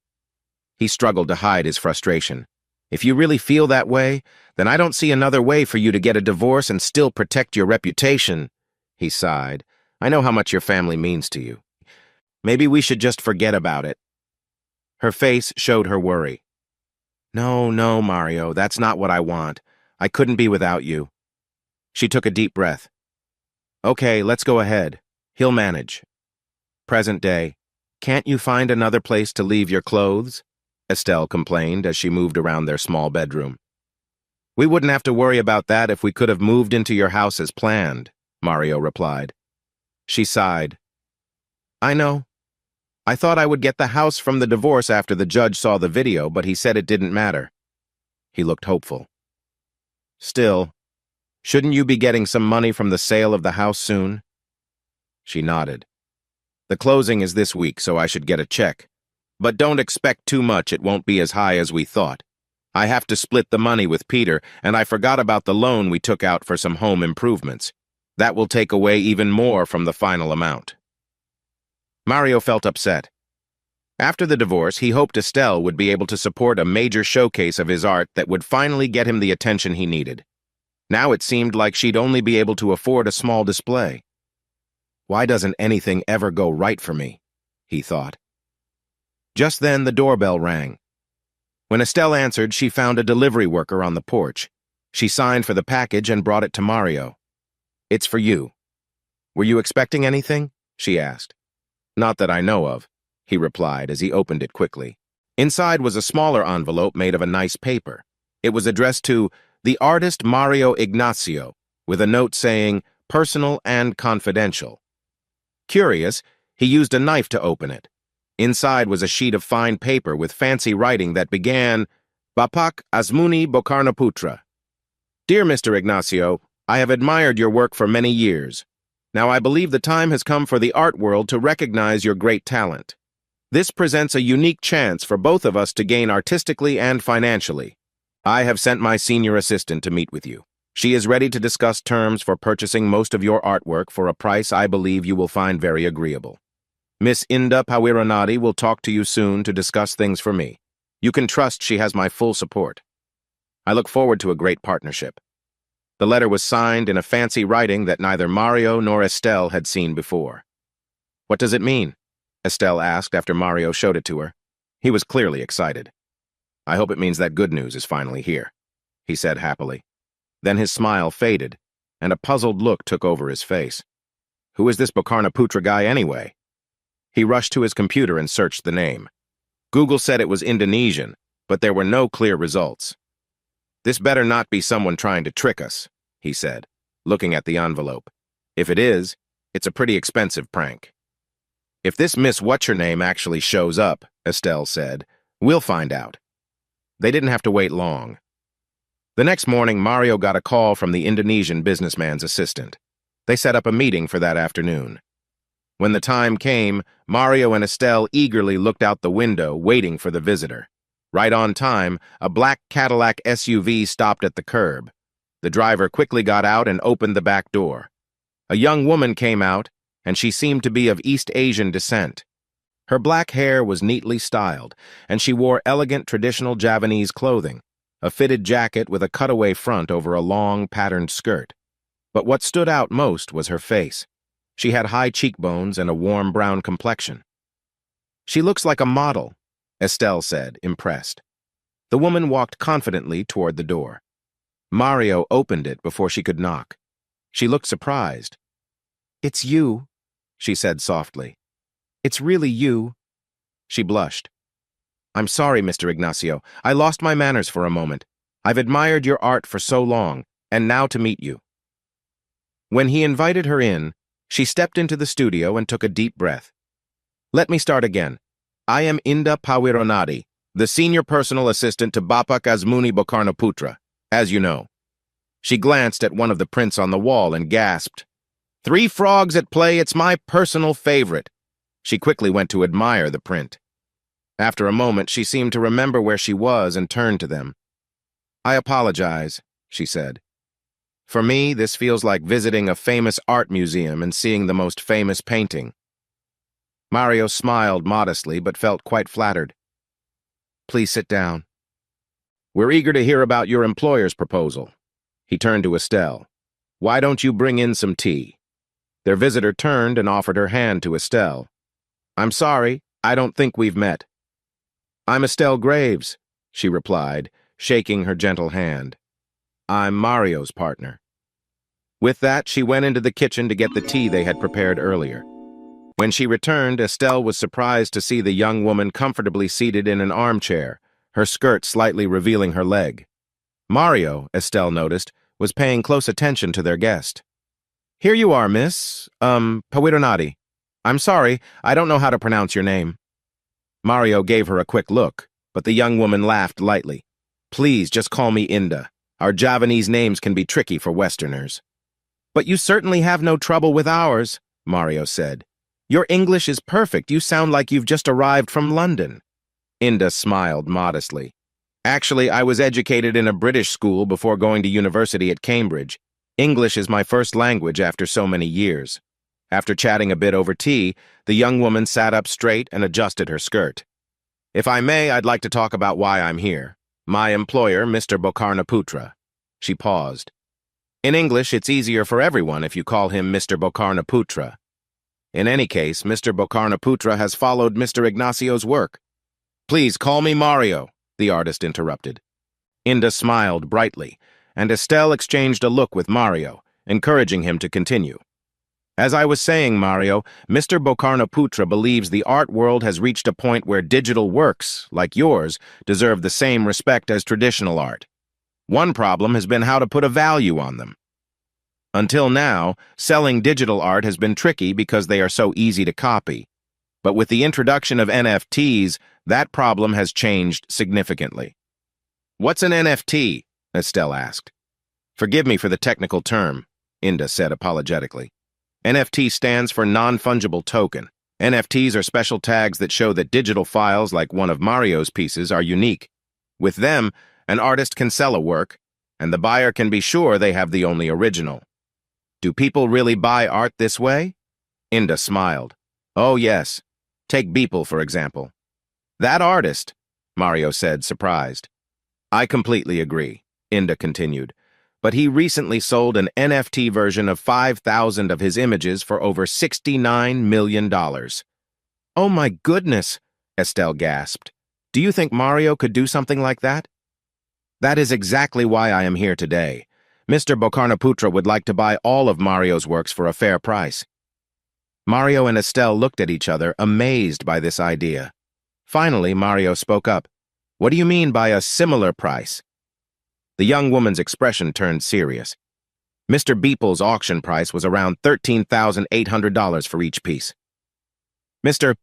He struggled to hide his frustration. "If you really feel that way, then I don't see another way for you to get a divorce and still protect your reputation." He sighed. "I know how much your family means to you. Maybe we should just forget about it." Her face showed her worry. "No, no, Mario, that's not what I want. I couldn't be without you." She took a deep breath. "Okay, let's go ahead. He'll manage." Present day. "Can't you find another place to leave your clothes?" Estelle complained as she moved around their small bedroom. "We wouldn't have to worry about that if we could have moved into your house as planned," Mario replied. She sighed. "I know. I thought I would get the house from the divorce after the judge saw the video, but he said it didn't matter." He looked hopeful. "Still, shouldn't you be getting some money from the sale of the house soon?" She nodded. The closing is this week, so I should get a check. But don't expect too much, it won't be as high as we thought. I have to split the money with Peter, and I forgot about the loan we took out for some home improvements. That will take away even more from the final amount. Mario felt upset. After the divorce, he hoped Estelle would be able to support a major showcase of his art that would finally get him the attention he needed. Now it seemed like she'd only be able to afford a small display. Why doesn't anything ever go right for me? He thought. Just then, the doorbell rang. When Estelle answered, she found a delivery worker on the porch. She signed for the package and brought it to Mario. "It's for you." "Were you expecting anything?" she asked. "Not that I know of," he replied as he opened it quickly. Inside was a smaller envelope made of a nice paper. It was addressed to the artist Mario Ignacio, with a note saying, "Personal and confidential." Curious, he used a knife to open it. Inside was a sheet of fine paper with fancy writing that began, "Bapak Azmuni Bokarnaputra." "Dear Mr. Ignacio, I have admired your work for many years. Now I believe the time has come for the art world to recognize your great talent. This presents a unique chance for both of us to gain artistically and financially. I have sent my senior assistant to meet with you. She is ready to discuss terms for purchasing most of your artwork for a price I believe you will find very agreeable. Miss Inda Pawiranadi will talk to you soon to discuss things for me. You can trust she has my full support. I look forward to a great partnership." The letter was signed in a fancy writing that neither Mario nor Estelle had seen before. "What does it mean?" Estelle asked after Mario showed it to her. He was clearly excited. "I hope it means that good news is finally here," he said happily. Then his smile faded, and a puzzled look took over his face. Who is this Bokarnaputra guy anyway? He rushed to his computer and searched the name. Google said it was Indonesian, but there were no clear results. "This better not be someone trying to trick us," he said, looking at the envelope. "If it is, it's a pretty expensive prank." "If this Miss What's-Her-Name actually shows up," Estelle said, "we'll find out." They didn't have to wait long. The next morning, Mario got a call from the Indonesian businessman's assistant. They set up a meeting for that afternoon. When the time came, Mario and Estelle eagerly looked out the window, waiting for the visitor. Right on time, a black Cadillac SUV stopped at the curb. The driver quickly got out and opened the back door. A young woman came out, and she seemed to be of East Asian descent. Her black hair was neatly styled, and she wore elegant traditional Javanese clothing, a fitted jacket with a cutaway front over a long, patterned skirt. But what stood out most was her face. She had high cheekbones and a warm brown complexion. "She looks like a model," Estelle said, impressed. The woman walked confidently toward the door. Mario opened it before she could knock. She looked surprised. "It's you," she said softly. "It's really you." She blushed. "I'm sorry, Mr. Ignacio. I lost my manners for a moment. I've admired your art for so long, and now to meet you." When he invited her in, she stepped into the studio and took a deep breath. "Let me start again. I am Inda Pawiranadi, the senior personal assistant to Bapak Azmuni Bokarnaputra, as you know." She glanced at one of the prints on the wall and gasped, "Three frogs at play, it's my personal favorite." She quickly went to admire the print. After a moment, she seemed to remember where she was and turned to them. "I apologize," she said. "For me, this feels like visiting a famous art museum and seeing the most famous painting." Mario smiled modestly but felt quite flattered. "Please sit down." "We're eager to hear about your employer's proposal." He turned to Estelle. "Why don't you bring in some tea?" Their visitor turned and offered her hand to Estelle. "I'm sorry, I don't think we've met." "I'm Estelle Graves," she replied, shaking her gentle hand. "I'm Mario's partner." With that, she went into the kitchen to get the tea they had prepared earlier. When she returned, Estelle was surprised to see the young woman comfortably seated in an armchair, her skirt slightly revealing her leg. Mario, Estelle noticed, was paying close attention to their guest. "Here you are, Miss, Pawiranadi. I'm sorry, I don't know how to pronounce your name." Mario gave her a quick look, but the young woman laughed lightly. "Please, just call me Inda. Our Javanese names can be tricky for Westerners." "But you certainly have no trouble with ours," Mario said. Your English is perfect. You sound like you've just arrived from London. Inda smiled modestly. Actually, I was educated in a British school before going to university at Cambridge. English is my first language after so many years. After chatting a bit over tea, the young woman sat up straight and adjusted her skirt. If I may, I'd like to talk about why I'm here. My employer, Mr. Bokarnaputra. She paused. In English, it's easier for everyone if you call him Mr. Bokarnaputra. In any case, Mr. Bokarnaputra has followed Mr. Ignacio's work. Please call me Mario, the artist interrupted. Inda smiled brightly, and Estelle exchanged a look with Mario, encouraging him to continue. As I was saying, Mario, Mr. Bokarnaputra believes the art world has reached a point where digital works, like yours, deserve the same respect as traditional art. One problem has been how to put a value on them. Until now, selling digital art has been tricky because they are so easy to copy. But with the introduction of NFTs, that problem has changed significantly. What's an NFT? Estelle asked. Forgive me for the technical term, Inda said apologetically. NFT stands for non-fungible token. NFTs are special tags that show that digital files like one of Mario's pieces are unique. With them, an artist can sell a work, and the buyer can be sure they have the only original. Do people really buy art this way? Inda smiled. Oh, yes. Take Beeple, for example. That artist, Mario said, surprised. I completely agree, Inda continued. But he recently sold an NFT version of 5,000 of his images for over $69 million. Oh my goodness, Estelle gasped. Do you think Mario could do something like that? That is exactly why I am here today. Mr. Bokarnaputra would like to buy all of Mario's works for a fair price. Mario and Estelle looked at each other, amazed by this idea. Finally, Mario spoke up. What do you mean by a similar price? The young woman's expression turned serious. Mr. Beeple's auction price was around $13,800 for each piece. Mr.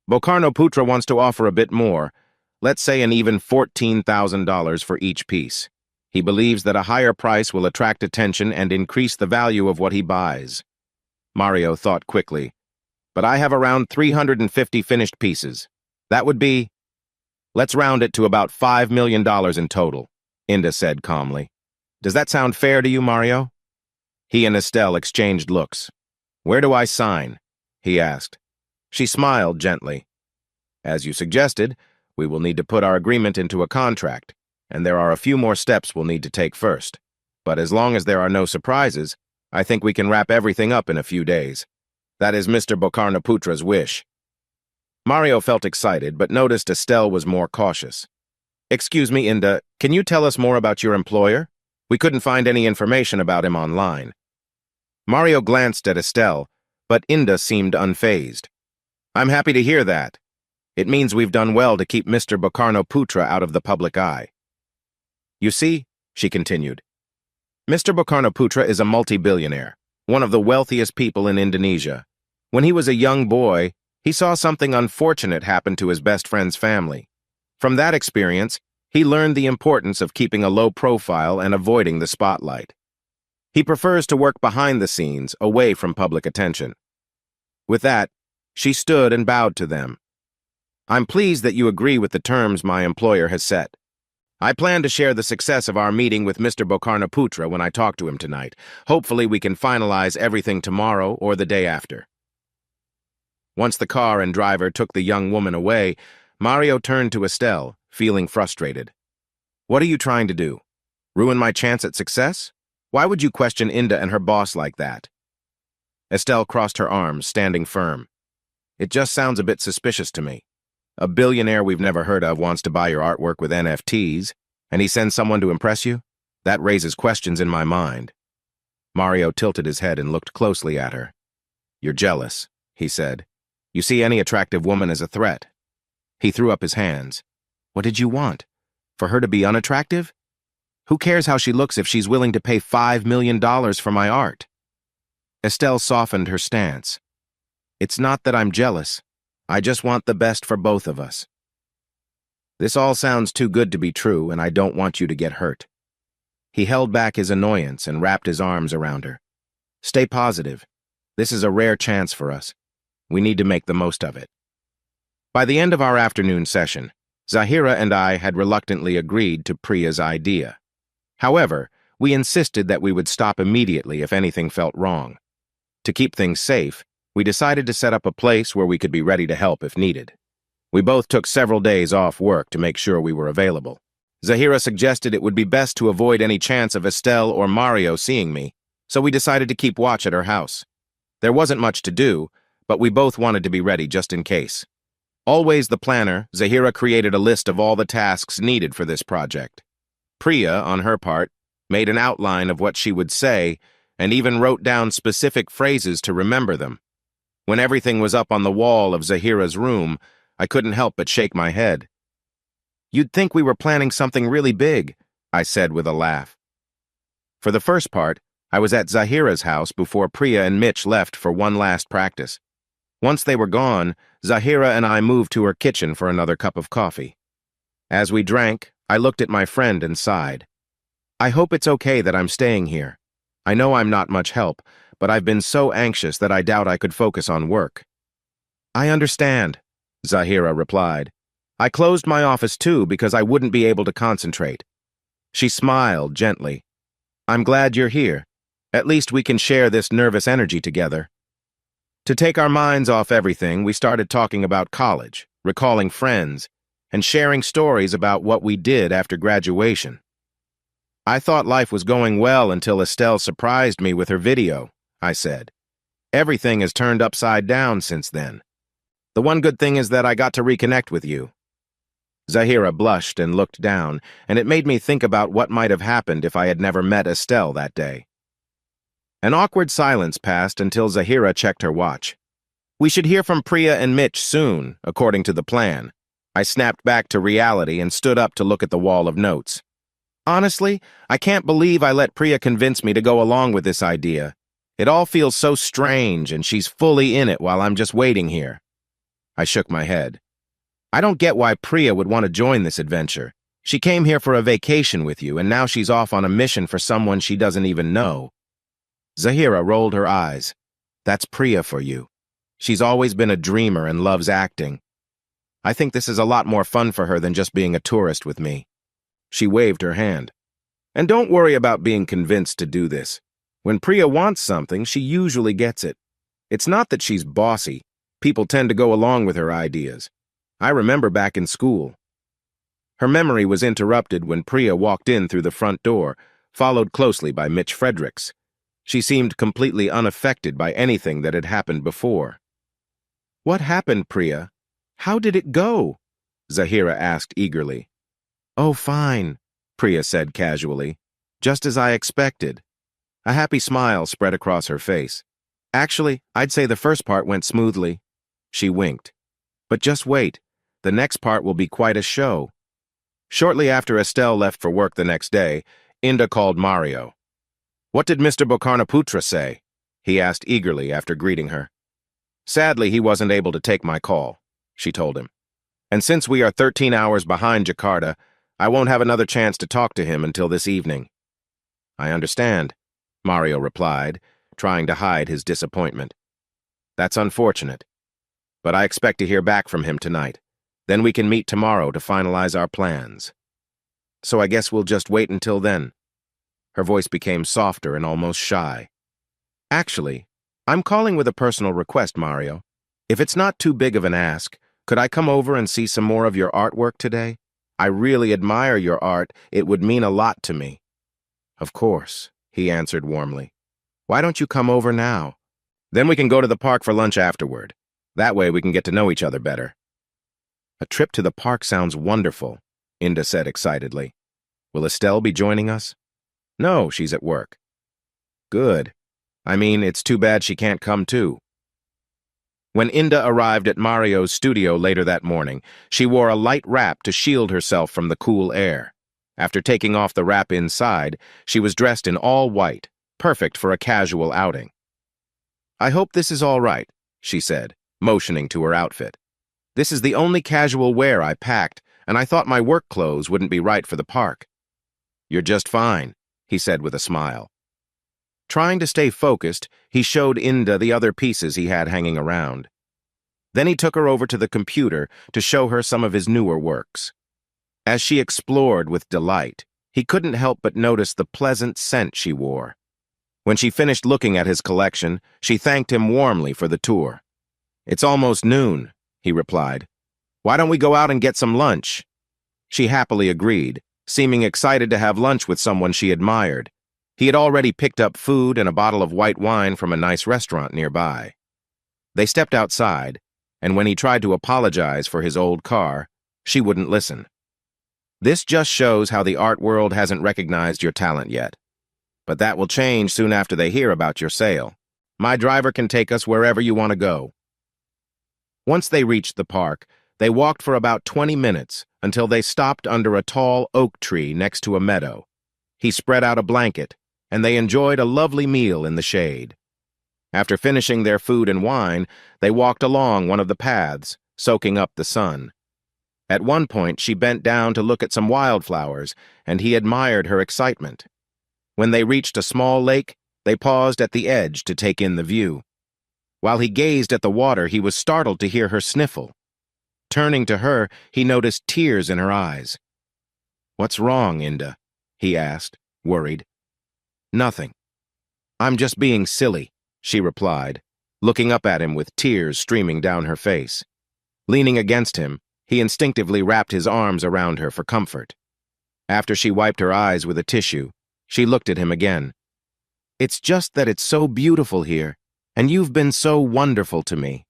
Bokarnaputra wants to offer a bit more, let's say an even $14,000 for each piece. He believes that a higher price will attract attention and increase the value of what he buys. Mario thought quickly. But I have around 350 finished pieces. That would be... Let's round it to about $5 million in total, Inda said calmly. Does that sound fair to you, Mario? He and Estelle exchanged looks. Where do I sign? He asked. She smiled gently. As you suggested, we will need to put our agreement into a contract, and there are a few more steps we'll need to take first. But as long as there are no surprises, I think we can wrap everything up in a few days. That is Mr. Bokarnaputra's wish. Mario felt excited, but noticed Estelle was more cautious. Excuse me, Inda, can you tell us more about your employer? We couldn't find any information about him online. Mario glanced at Estelle, but Inda seemed unfazed. I'm happy to hear that. It means we've done well to keep Mr. Bokarnaputra out of the public eye. You see, she continued, Mr. Bokarnaputra is a multi-billionaire, one of the wealthiest people in Indonesia. When he was a young boy, he saw something unfortunate happen to his best friend's family. From that experience, he learned the importance of keeping a low profile and avoiding the spotlight. He prefers to work behind the scenes, away from public attention. With that, she stood and bowed to them. I'm pleased that you agree with the terms my employer has set. I plan to share the success of our meeting with Mr. Bokarnaputra when I talk to him tonight. Hopefully we can finalize everything tomorrow or the day after. Once the car and driver took the young woman away, Mario turned to Estelle, feeling frustrated. What are you trying to do? Ruin my chance at success? Why would you question Inda and her boss like that? Estelle crossed her arms, standing firm. It just sounds a bit suspicious to me. A billionaire we've never heard of wants to buy your artwork with NFTs, and he sends someone to impress you? That raises questions in my mind. Mario tilted his head and looked closely at her. You're jealous, he said. You see any attractive woman as a threat. He threw up his hands. What did you want? For her to be unattractive? Who cares how she looks if she's willing to pay $5 million for my art? Estelle softened her stance. It's not that I'm jealous. I just want the best for both of us. This all sounds too good to be true, and I don't want you to get hurt. He held back his annoyance and wrapped his arms around her. Stay positive. This is a rare chance for us. We need to make the most of it. By the end of our afternoon session, Zahira and I had reluctantly agreed to Priya's idea. However, we insisted that we would stop immediately if anything felt wrong. To keep things safe, we decided to set up a place where we could be ready to help if needed. We both took several days off work to make sure we were available. Zahira suggested it would be best to avoid any chance of Estelle or Mario seeing me, so we decided to keep watch at her house. There wasn't much to do, but we both wanted to be ready just in case. Always the planner, Zahira created a list of all the tasks needed for this project. Priya, on her part, made an outline of what she would say and even wrote down specific phrases to remember them. When everything was up on the wall of Zahira's room, I couldn't help but shake my head. "You'd think we were planning something really big," I said with a laugh. For the first part, I was at Zahira's house before Priya and Mitch left for one last practice. Once they were gone, Zahira and I moved to her kitchen for another cup of coffee. As we drank, I looked at my friend and sighed. "I hope it's okay that I'm staying here. I know I'm not much help, but I've been so anxious that I doubt I could focus on work." "I understand," Zahira replied. "I closed my office too because I wouldn't be able to concentrate." She smiled gently. "I'm glad you're here. At least we can share this nervous energy together." To take our minds off everything, we started talking about college, recalling friends, and sharing stories about what we did after graduation. "I thought life was going well until Estelle surprised me with her video," I said. "Everything has turned upside down since then. The one good thing is that I got to reconnect with you." Zahira blushed and looked down, and it made me think about what might have happened if I had never met Estelle that day. An awkward silence passed until Zahira checked her watch. "We should hear from Priya and Mitch soon, according to the plan." I snapped back to reality and stood up to look at the wall of notes. "Honestly, I can't believe I let Priya convince me to go along with this idea. It all feels so strange, and she's fully in it while I'm just waiting here." I shook my head. "I don't get why Priya would want to join this adventure. She came here for a vacation with you, and now she's off on a mission for someone she doesn't even know." Zahira rolled her eyes. "That's Priya for you. She's always been a dreamer and loves acting. I think this is a lot more fun for her than just being a tourist with me." She waved her hand. "And don't worry about being convinced to do this. When Priya wants something, she usually gets it. It's not that she's bossy. People tend to go along with her ideas. I remember back in school." Her memory was interrupted when Priya walked in through the front door, followed closely by Mitch Fredericks. She seemed completely unaffected by anything that had happened before. "What happened, Priya? How did it go?" Zahira asked eagerly. "Oh, fine," Priya said casually. "Just as I expected." A happy smile spread across her face. "Actually, I'd say the first part went smoothly." She winked. "But just wait. The next part will be quite a show." Shortly after Estelle left for work the next day, Inda called Mario. "What did Mr. Bokarnaputra say?" he asked eagerly after greeting her. "Sadly, he wasn't able to take my call," she told him. "And since we are 13 hours behind Jakarta, I won't have another chance to talk to him until this evening." "I understand," Mario replied, trying to hide his disappointment. "That's unfortunate. But I expect to hear back from him tonight. Then we can meet tomorrow to finalize our plans. So I guess we'll just wait until then." Her voice became softer and almost shy. "Actually, I'm calling with a personal request, Mario. If it's not too big of an ask, could I come over and see some more of your artwork today? I really admire your art. It would mean a lot to me." "Of course," he answered warmly. "Why don't you come over now? Then we can go to the park for lunch afterward. That way we can get to know each other better." "A trip to the park sounds wonderful," Inda said excitedly. "Will Estelle be joining us?" "No, she's at work." "Good. I mean, it's too bad she can't come too." When Inda arrived at Mario's studio later that morning, she wore a light wrap to shield herself from the cool air. After taking off the wrap inside, she was dressed in all white, perfect for a casual outing. "I hope this is all right," she said, motioning to her outfit. "This is the only casual wear I packed, and I thought my work clothes wouldn't be right for the park." "You're just fine," he said with a smile. Trying to stay focused, he showed Inda the other pieces he had hanging around. Then he took her over to the computer to show her some of his newer works. As she explored with delight, he couldn't help but notice the pleasant scent she wore. When she finished looking at his collection, she thanked him warmly for the tour. "It's almost noon," he replied. "Why don't we go out and get some lunch?" She happily agreed, seeming excited to have lunch with someone she admired. He had already picked up food and a bottle of white wine from a nice restaurant nearby. They stepped outside, and when he tried to apologize for his old car, she wouldn't listen. "This just shows how the art world hasn't recognized your talent yet. But that will change soon after they hear about your sale. My driver can take us wherever you want to go." Once they reached the park, they walked for about 20 minutes until they stopped under a tall oak tree next to a meadow. He spread out a blanket, and they enjoyed a lovely meal in the shade. After finishing their food and wine, they walked along one of the paths, soaking up the sun. At one point, she bent down to look at some wildflowers, and he admired her excitement. When they reached a small lake, they paused at the edge to take in the view. While he gazed at the water, he was startled to hear her sniffle. Turning to her, he noticed tears in her eyes. "What's wrong, Inda?" he asked, worried. "Nothing. I'm just being silly," she replied, looking up at him with tears streaming down her face. Leaning against him, he instinctively wrapped his arms around her for comfort. After she wiped her eyes with a tissue, she looked at him again. "It's just that it's so beautiful here, and you've been so wonderful to me.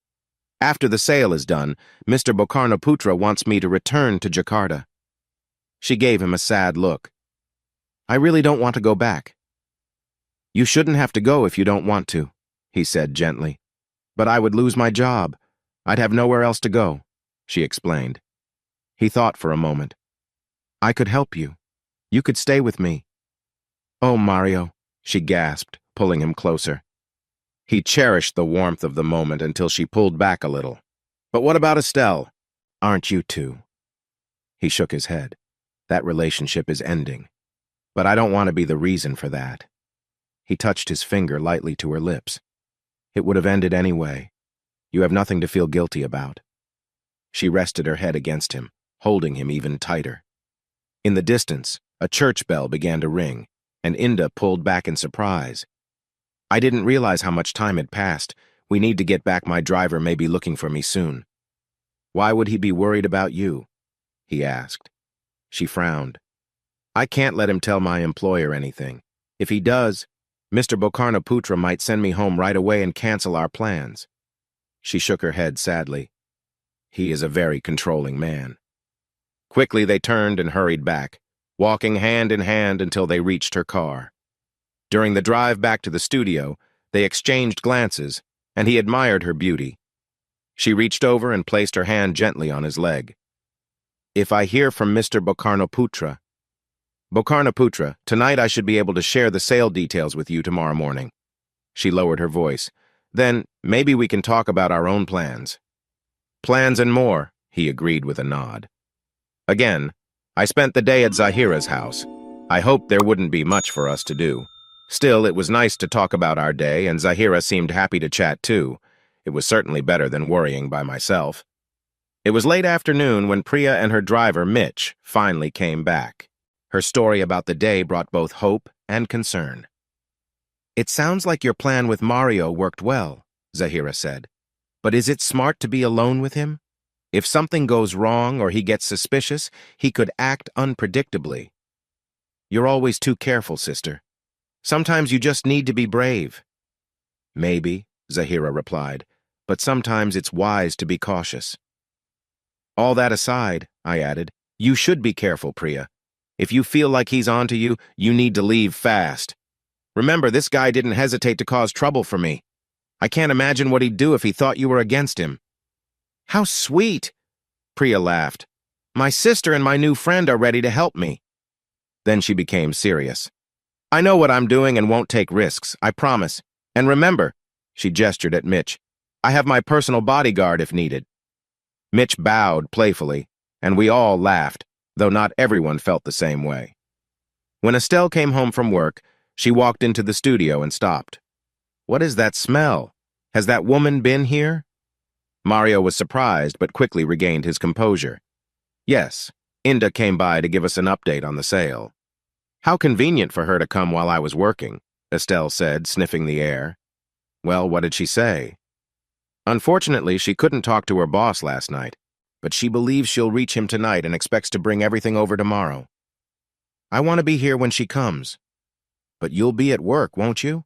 After the sale is done, Mr. Bokarnoputra wants me to return to Jakarta." She gave him a sad look. "I really don't want to go back." "You shouldn't have to go if you don't want to," he said gently. "But I would lose my job. I'd have nowhere else to go," she explained. He thought for a moment. "I could help you. You could stay with me." "Oh, Mario," she gasped, pulling him closer. He cherished the warmth of the moment until she pulled back a little. "But what about Estelle? Aren't you too?" He shook his head. "That relationship is ending. But I don't want to be the reason for that." He touched his finger lightly to her lips. "It would have ended anyway. You have nothing to feel guilty about." She rested her head against him, holding him even tighter. In the distance, a church bell began to ring, and Inda pulled back in surprise. "I didn't realize how much time had passed. We need to get back. My driver may be looking for me soon." "Why would he be worried about you?" he asked. She frowned. "I can't let him tell my employer anything. If he does, Mr. Bokarnoputra might send me home right away and cancel our plans." She shook her head sadly. "He is a very controlling man." Quickly they turned and hurried back, walking hand in hand until they reached her car. During the drive back to the studio, they exchanged glances, and he admired her beauty. She reached over and placed her hand gently on his leg. "If I hear from Mr. Bokarnoputra..." "Bokarnoputra, tonight I should be able to share the sale details with you tomorrow morning." She lowered her voice. "Then maybe we can talk about our own plans." "Plans and more," he agreed with a nod. Again, I spent the day at Zahira's house. I hoped there wouldn't be much for us to do. Still, it was nice to talk about our day, and Zahira seemed happy to chat too. It was certainly better than worrying by myself. It was late afternoon when Priya and her driver, Mitch, finally came back. Her story about the day brought both hope and concern. "It sounds like your plan with Mario worked well," Zahira said. "But is it smart to be alone with him? If something goes wrong or he gets suspicious, he could act unpredictably." "You're always too careful, sister. Sometimes you just need to be brave." "Maybe," Zahira replied, "but sometimes it's wise to be cautious." "All that aside," I added, "you should be careful, Priya. If you feel like he's onto you, you need to leave fast. Remember, this guy didn't hesitate to cause trouble for me. I can't imagine what he'd do if he thought you were against him." "How sweet!" Priya laughed. "My sister and my new friend are ready to help me." Then she became serious. "I know what I'm doing and won't take risks, I promise. And remember," she gestured at Mitch, "I have my personal bodyguard if needed." Mitch bowed playfully, and we all laughed, though not everyone felt the same way. When Estelle came home from work, she walked into the studio and stopped. "What is that smell? Has that woman been here?" Mario was surprised but quickly regained his composure. Yes, Inda came by to give us an update on the sale. How convenient for her to come while I was working, Estelle said, sniffing the air. Well, what did she say? Unfortunately, she couldn't talk to her boss last night, but she believes she'll reach him tonight and expects to bring everything over tomorrow. I want to be here when she comes. But you'll be at work, won't you?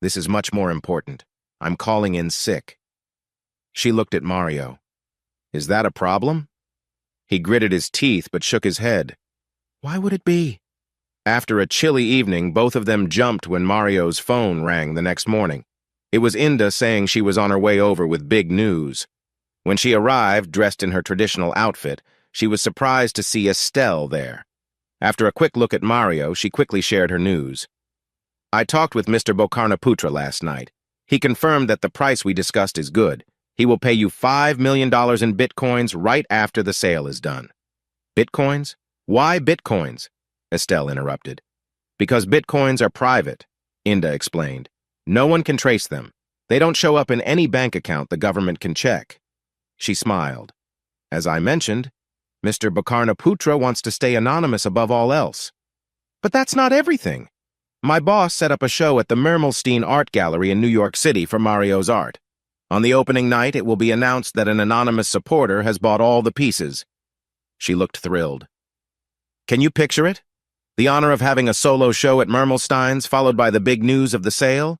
This is much more important. I'm calling in sick. She looked at Mario. Is that a problem? He gritted his teeth but shook his head. Why would it be? After a chilly evening, both of them jumped when Mario's phone rang the next morning. It was Inda saying she was on her way over with big news. When she arrived, dressed in her traditional outfit, she was surprised to see Estelle there. After a quick look at Mario, she quickly shared her news. I talked with Mr. Bokarnaputra last night. He confirmed that the price we discussed is good. He will pay you $5 million in bitcoins right after the sale is done. Bitcoins? Why bitcoins? Estelle interrupted. Because bitcoins are private, Inda explained. No one can trace them. They don't show up in any bank account the government can check. She smiled. As I mentioned, Mr. Bokarnaputra wants to stay anonymous above all else. But that's not everything. My boss set up a show at the Mermelstein Art Gallery in New York City for Mario's art. On the opening night, it will be announced that an anonymous supporter has bought all the pieces. She looked thrilled. Can you picture it? The honor of having a solo show at Mermelstein's followed by the big news of the sale?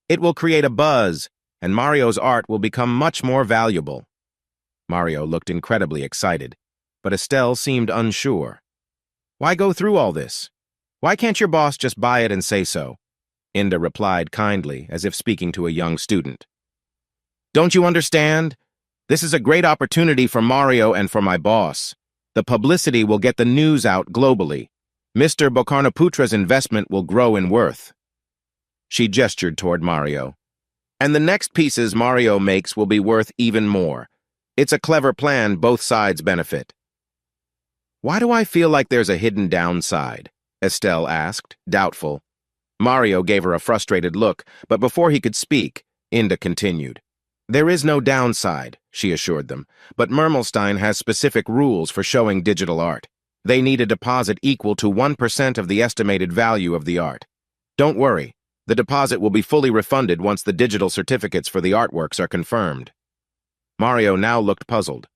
It will create a buzz, and Mario's art will become much more valuable. Mario looked incredibly excited, but Estelle seemed unsure. Why go through all this? Why can't your boss just buy it and say so? Inda replied kindly, as if speaking to a young student. Don't you understand? This is a great opportunity for Mario and for my boss. The publicity will get the news out globally. Mr. Bokarnaputra's investment will grow in worth. She gestured toward Mario. And the next pieces Mario makes will be worth even more. It's a clever plan, both sides benefit. Why do I feel like there's a hidden downside? Estelle asked, doubtful. Mario gave her a frustrated look, but before he could speak, Inda continued. There is no downside, she assured them, but Mermelstein has specific rules for showing digital art. They need a deposit equal to 1% of the estimated value of the art. Don't worry. The deposit will be fully refunded once the digital certificates for the artworks are confirmed. Mario now looked puzzled.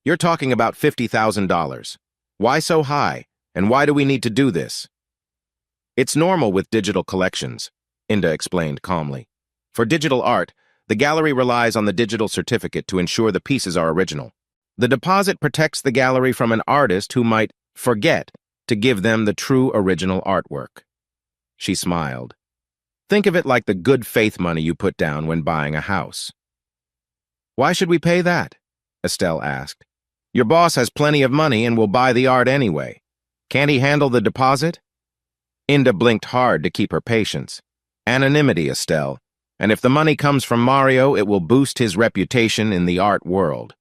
You're talking about $50,000. Why so high, and why do we need to do this? It's normal with digital collections, Inda explained calmly. For digital art, the gallery relies on the digital certificate to ensure the pieces are original. The deposit protects the gallery from an artist who might forget to give them the true original artwork. She smiled. Think of it like the good faith money you put down when buying a house. Why should we pay that? Estelle asked. Your boss has plenty of money and will buy the art anyway. Can't he handle the deposit? Inda blinked hard to keep her patience. Anonymity, Estelle. And if the money comes from Mario, it will boost his reputation in the art world.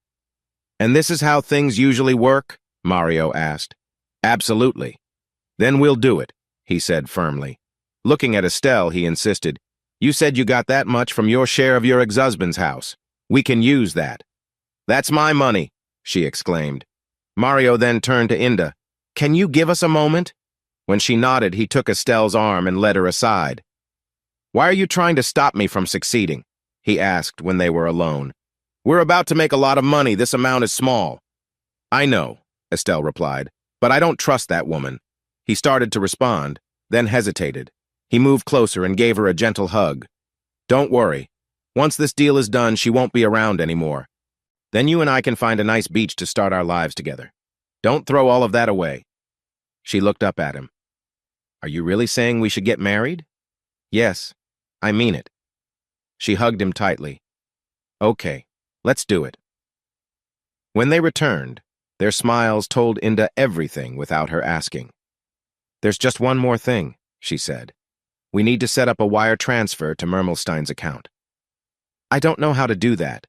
And this is how things usually work? Mario asked. Absolutely. Then we'll do it, he said firmly. Looking at Estelle, he insisted, You said you got that much from your share of your ex-husband's house. We can use that. That's my money, she exclaimed. Mario then turned to Inda. Can you give us a moment? When she nodded, he took Estelle's arm and led her aside. Why are you trying to stop me from succeeding? He asked when they were alone. We're about to make a lot of money. This amount is small. I know, Estelle replied, but I don't trust that woman. He started to respond, then hesitated. He moved closer and gave her a gentle hug. Don't worry. Once this deal is done, she won't be around anymore. Then you and I can find a nice beach to start our lives together. Don't throw all of that away. She looked up at him. Are you really saying we should get married? Yes, I mean it. She hugged him tightly. Okay, let's do it. When they returned, their smiles told Inda everything without her asking. There's just one more thing, she said. We need to set up a wire transfer to Mermelstein's account. I don't know how to do that,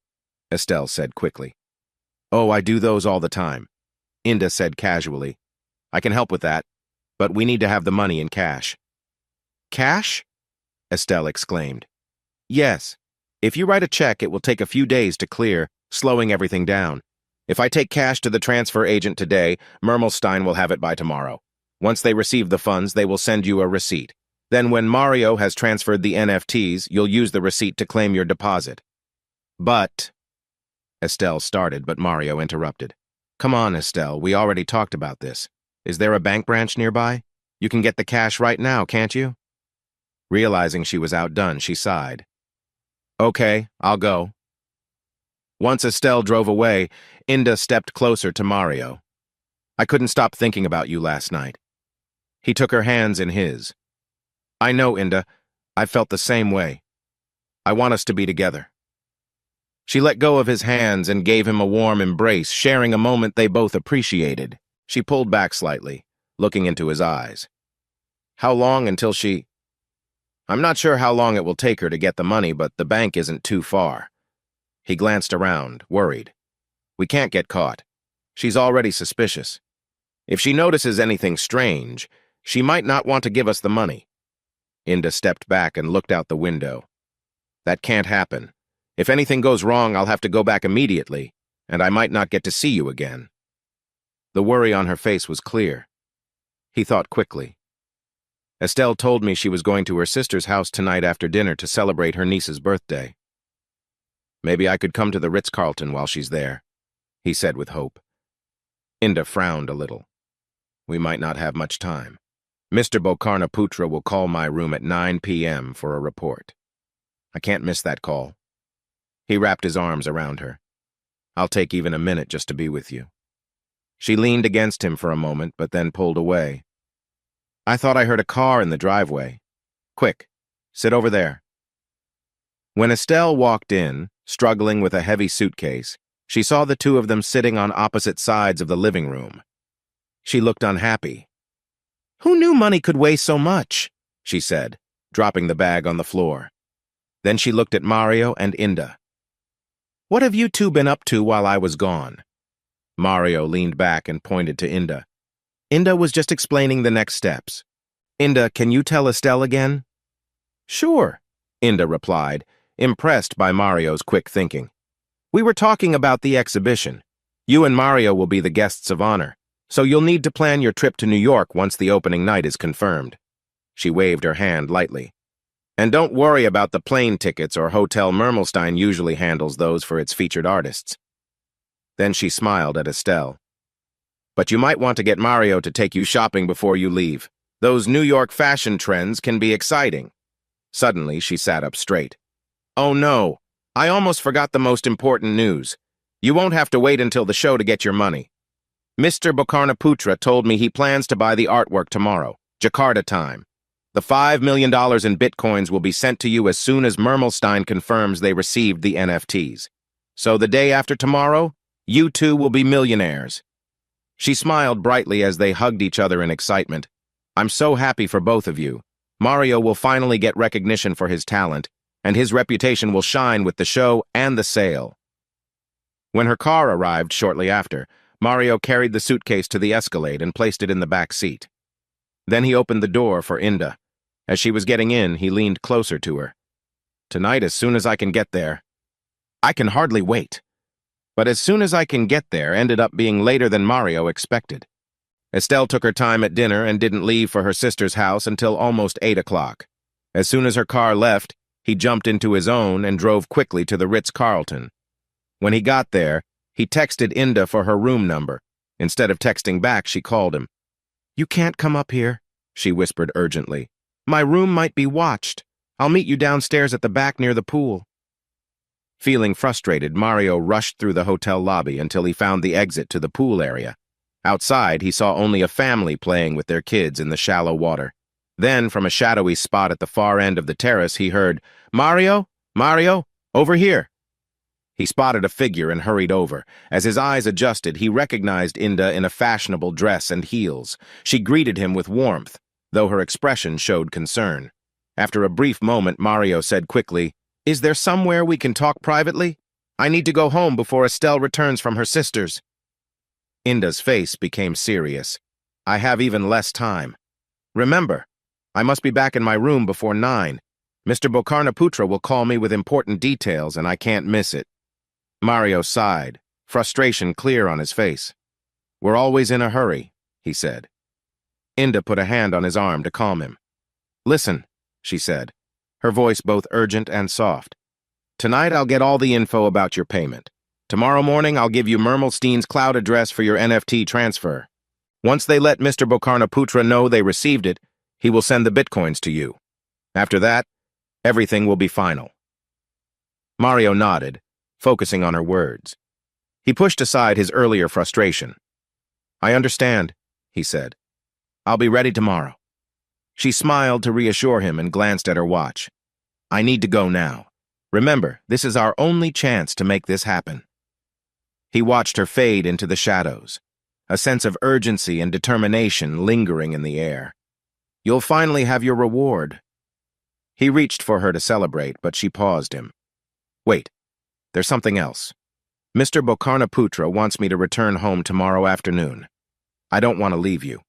Estelle said quickly. Oh, I do those all the time, Inda said casually. I can help with that, but we need to have the money in cash. Cash? Estelle exclaimed. Yes. If you write a check, it will take a few days to clear, slowing everything down. If I take cash to the transfer agent today, Mermelstein will have it by tomorrow. Once they receive the funds, they will send you a receipt. Then when Mario has transferred the NFTs, you'll use the receipt to claim your deposit. But... Estelle started, but Mario interrupted. Come on, Estelle, we already talked about this. Is there a bank branch nearby? You can get the cash right now, can't you? Realizing she was outdone, she sighed. Okay, I'll go. Once Estelle drove away, Inda stepped closer to Mario. I couldn't stop thinking about you last night. He took her hands in his. I know, Inda. I felt the same way. I want us to be together. She let go of his hands and gave him a warm embrace, sharing a moment they both appreciated. She pulled back slightly, looking into his eyes. How long until she... I'm not sure how long it will take her to get the money, but the bank isn't too far. He glanced around, worried. We can't get caught. She's already suspicious. If she notices anything strange, she might not want to give us the money. Inda stepped back and looked out the window. That can't happen. If anything goes wrong, I'll have to go back immediately, and I might not get to see you again. The worry on her face was clear. He thought quickly. Estelle told me she was going to her sister's house tonight after dinner to celebrate her niece's birthday. Maybe I could come to the Ritz-Carlton while she's there, he said with hope. Inda frowned a little. We might not have much time. Mr. Bokarnaputra will call my room at 9 p.m. for a report. I can't miss that call. He wrapped his arms around her. I'll take even a minute just to be with you. She leaned against him for a moment, but then pulled away. I thought I heard a car in the driveway. Quick, sit over there. When Estelle walked in, struggling with a heavy suitcase, she saw the two of them sitting on opposite sides of the living room. She looked unhappy. Who knew money could weigh so much? She said, dropping the bag on the floor. Then she looked at Mario and Inda. What have you two been up to while I was gone? Mario leaned back and pointed to Inda. Inda was just explaining the next steps. Inda, can you tell Estelle again? Sure, Inda replied, impressed by Mario's quick thinking. We were talking about the exhibition. You and Mario will be the guests of honor, so you'll need to plan your trip to New York once the opening night is confirmed. She waved her hand lightly. And don't worry about the plane tickets or Hotel Mermelstein usually handles those for its featured artists. Then she smiled at Estelle. But you might want to get Mario to take you shopping before you leave. Those New York fashion trends can be exciting. Suddenly, she sat up straight. Oh no, I almost forgot the most important news. You won't have to wait until the show to get your money. Mr. Bokarnaputra told me he plans to buy the artwork tomorrow, Jakarta time. The $5 million in bitcoins will be sent to you as soon as Mermelstein confirms they received the NFTs. So the day after tomorrow, you two will be millionaires. She smiled brightly as they hugged each other in excitement. I'm so happy for both of you. Mario will finally get recognition for his talent, and his reputation will shine with the show and the sale. When her car arrived shortly after, Mario carried the suitcase to the Escalade and placed it in the back seat. Then he opened the door for Inda. As she was getting in, he leaned closer to her. Tonight, as soon as I can get there. I can hardly wait. But as soon as I can get there ended up being later than Mario expected. Estelle took her time at dinner and didn't leave for her sister's house until almost 8 o'clock. As soon as her car left, he jumped into his own and drove quickly to the Ritz-Carlton. When he got there, he texted Inda for her room number. Instead of texting back, she called him. You can't come up here, she whispered urgently. My room might be watched. I'll meet you downstairs at the back near the pool. Feeling frustrated, Mario rushed through the hotel lobby until he found the exit to the pool area. Outside, he saw only a family playing with their kids in the shallow water. Then, from a shadowy spot at the far end of the terrace, he heard, Mario? Mario? Over here! He spotted a figure and hurried over. As his eyes adjusted, he recognized Inda in a fashionable dress and heels. She greeted him with warmth, though her expression showed concern. After a brief moment, Mario said quickly, Is there somewhere we can talk privately? I need to go home before Estelle returns from her sister's. Inda's face became serious. I have even less time. Remember, I must be back in my room before 9. Mr. Bokarnaputra will call me with important details and I can't miss it. Mario sighed, frustration clear on his face. We're always in a hurry, he said. Inda put a hand on his arm to calm him. Listen, she said, her voice both urgent and soft. Tonight I'll get all the info about your payment. Tomorrow morning I'll give you Mermelstein's cloud address for your NFT transfer. Once they let Mr. Bokarnaputra know they received it, he will send the bitcoins to you. After that, everything will be final. Mario nodded, focusing on her words. He pushed aside his earlier frustration. I understand, he said. I'll be ready tomorrow. She smiled to reassure him and glanced at her watch. I need to go now. Remember, this is our only chance to make this happen. He watched her fade into the shadows, a sense of urgency and determination lingering in the air. You'll finally have your reward. He reached for her to celebrate, but she paused him. Wait, there's something else. Mr. Bokarnaputra wants me to return home tomorrow afternoon. I don't want to leave you.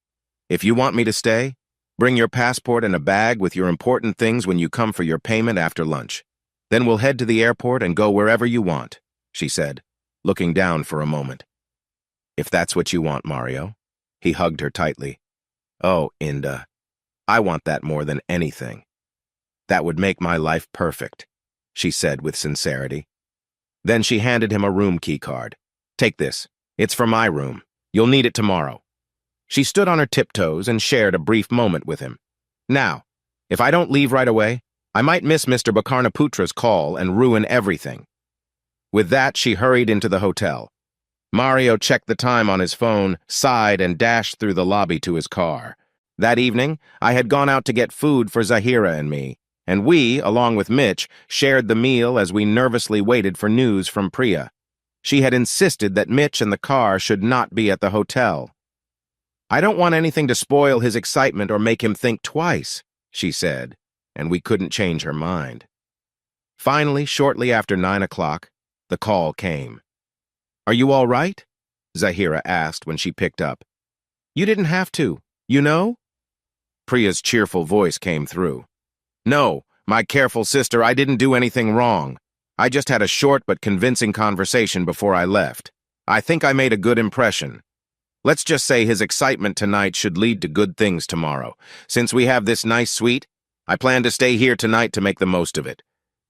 If you want me to stay, bring your passport and a bag with your important things when you come for your payment after lunch. Then we'll head to the airport and go wherever you want, she said, looking down for a moment. If that's what you want, Mario. He hugged her tightly. Oh, Inda, I want that more than anything. That would make my life perfect, she said with sincerity. Then she handed him a room key card. Take this. It's for my room. You'll need it tomorrow. She stood on her tiptoes and shared a brief moment with him. Now, if I don't leave right away, I might miss Mr. Bokarnaputra's call and ruin everything. With that, she hurried into the hotel. Mario checked the time on his phone, sighed, and dashed through the lobby to his car. That evening, I had gone out to get food for Zahira and me, and we, along with Mitch, shared the meal as we nervously waited for news from Priya. She had insisted that Mitch and the car should not be at the hotel. I don't want anything to spoil his excitement or make him think twice, she said, and we couldn't change her mind. Finally, shortly after 9 o'clock, the call came. Are you all right? Zahira asked when she picked up. You didn't have to, you know? Priya's cheerful voice came through. No, my careful sister, I didn't do anything wrong. I just had a short but convincing conversation before I left. I think I made a good impression. Let's just say his excitement tonight should lead to good things tomorrow. Since we have this nice suite, I plan to stay here tonight to make the most of it.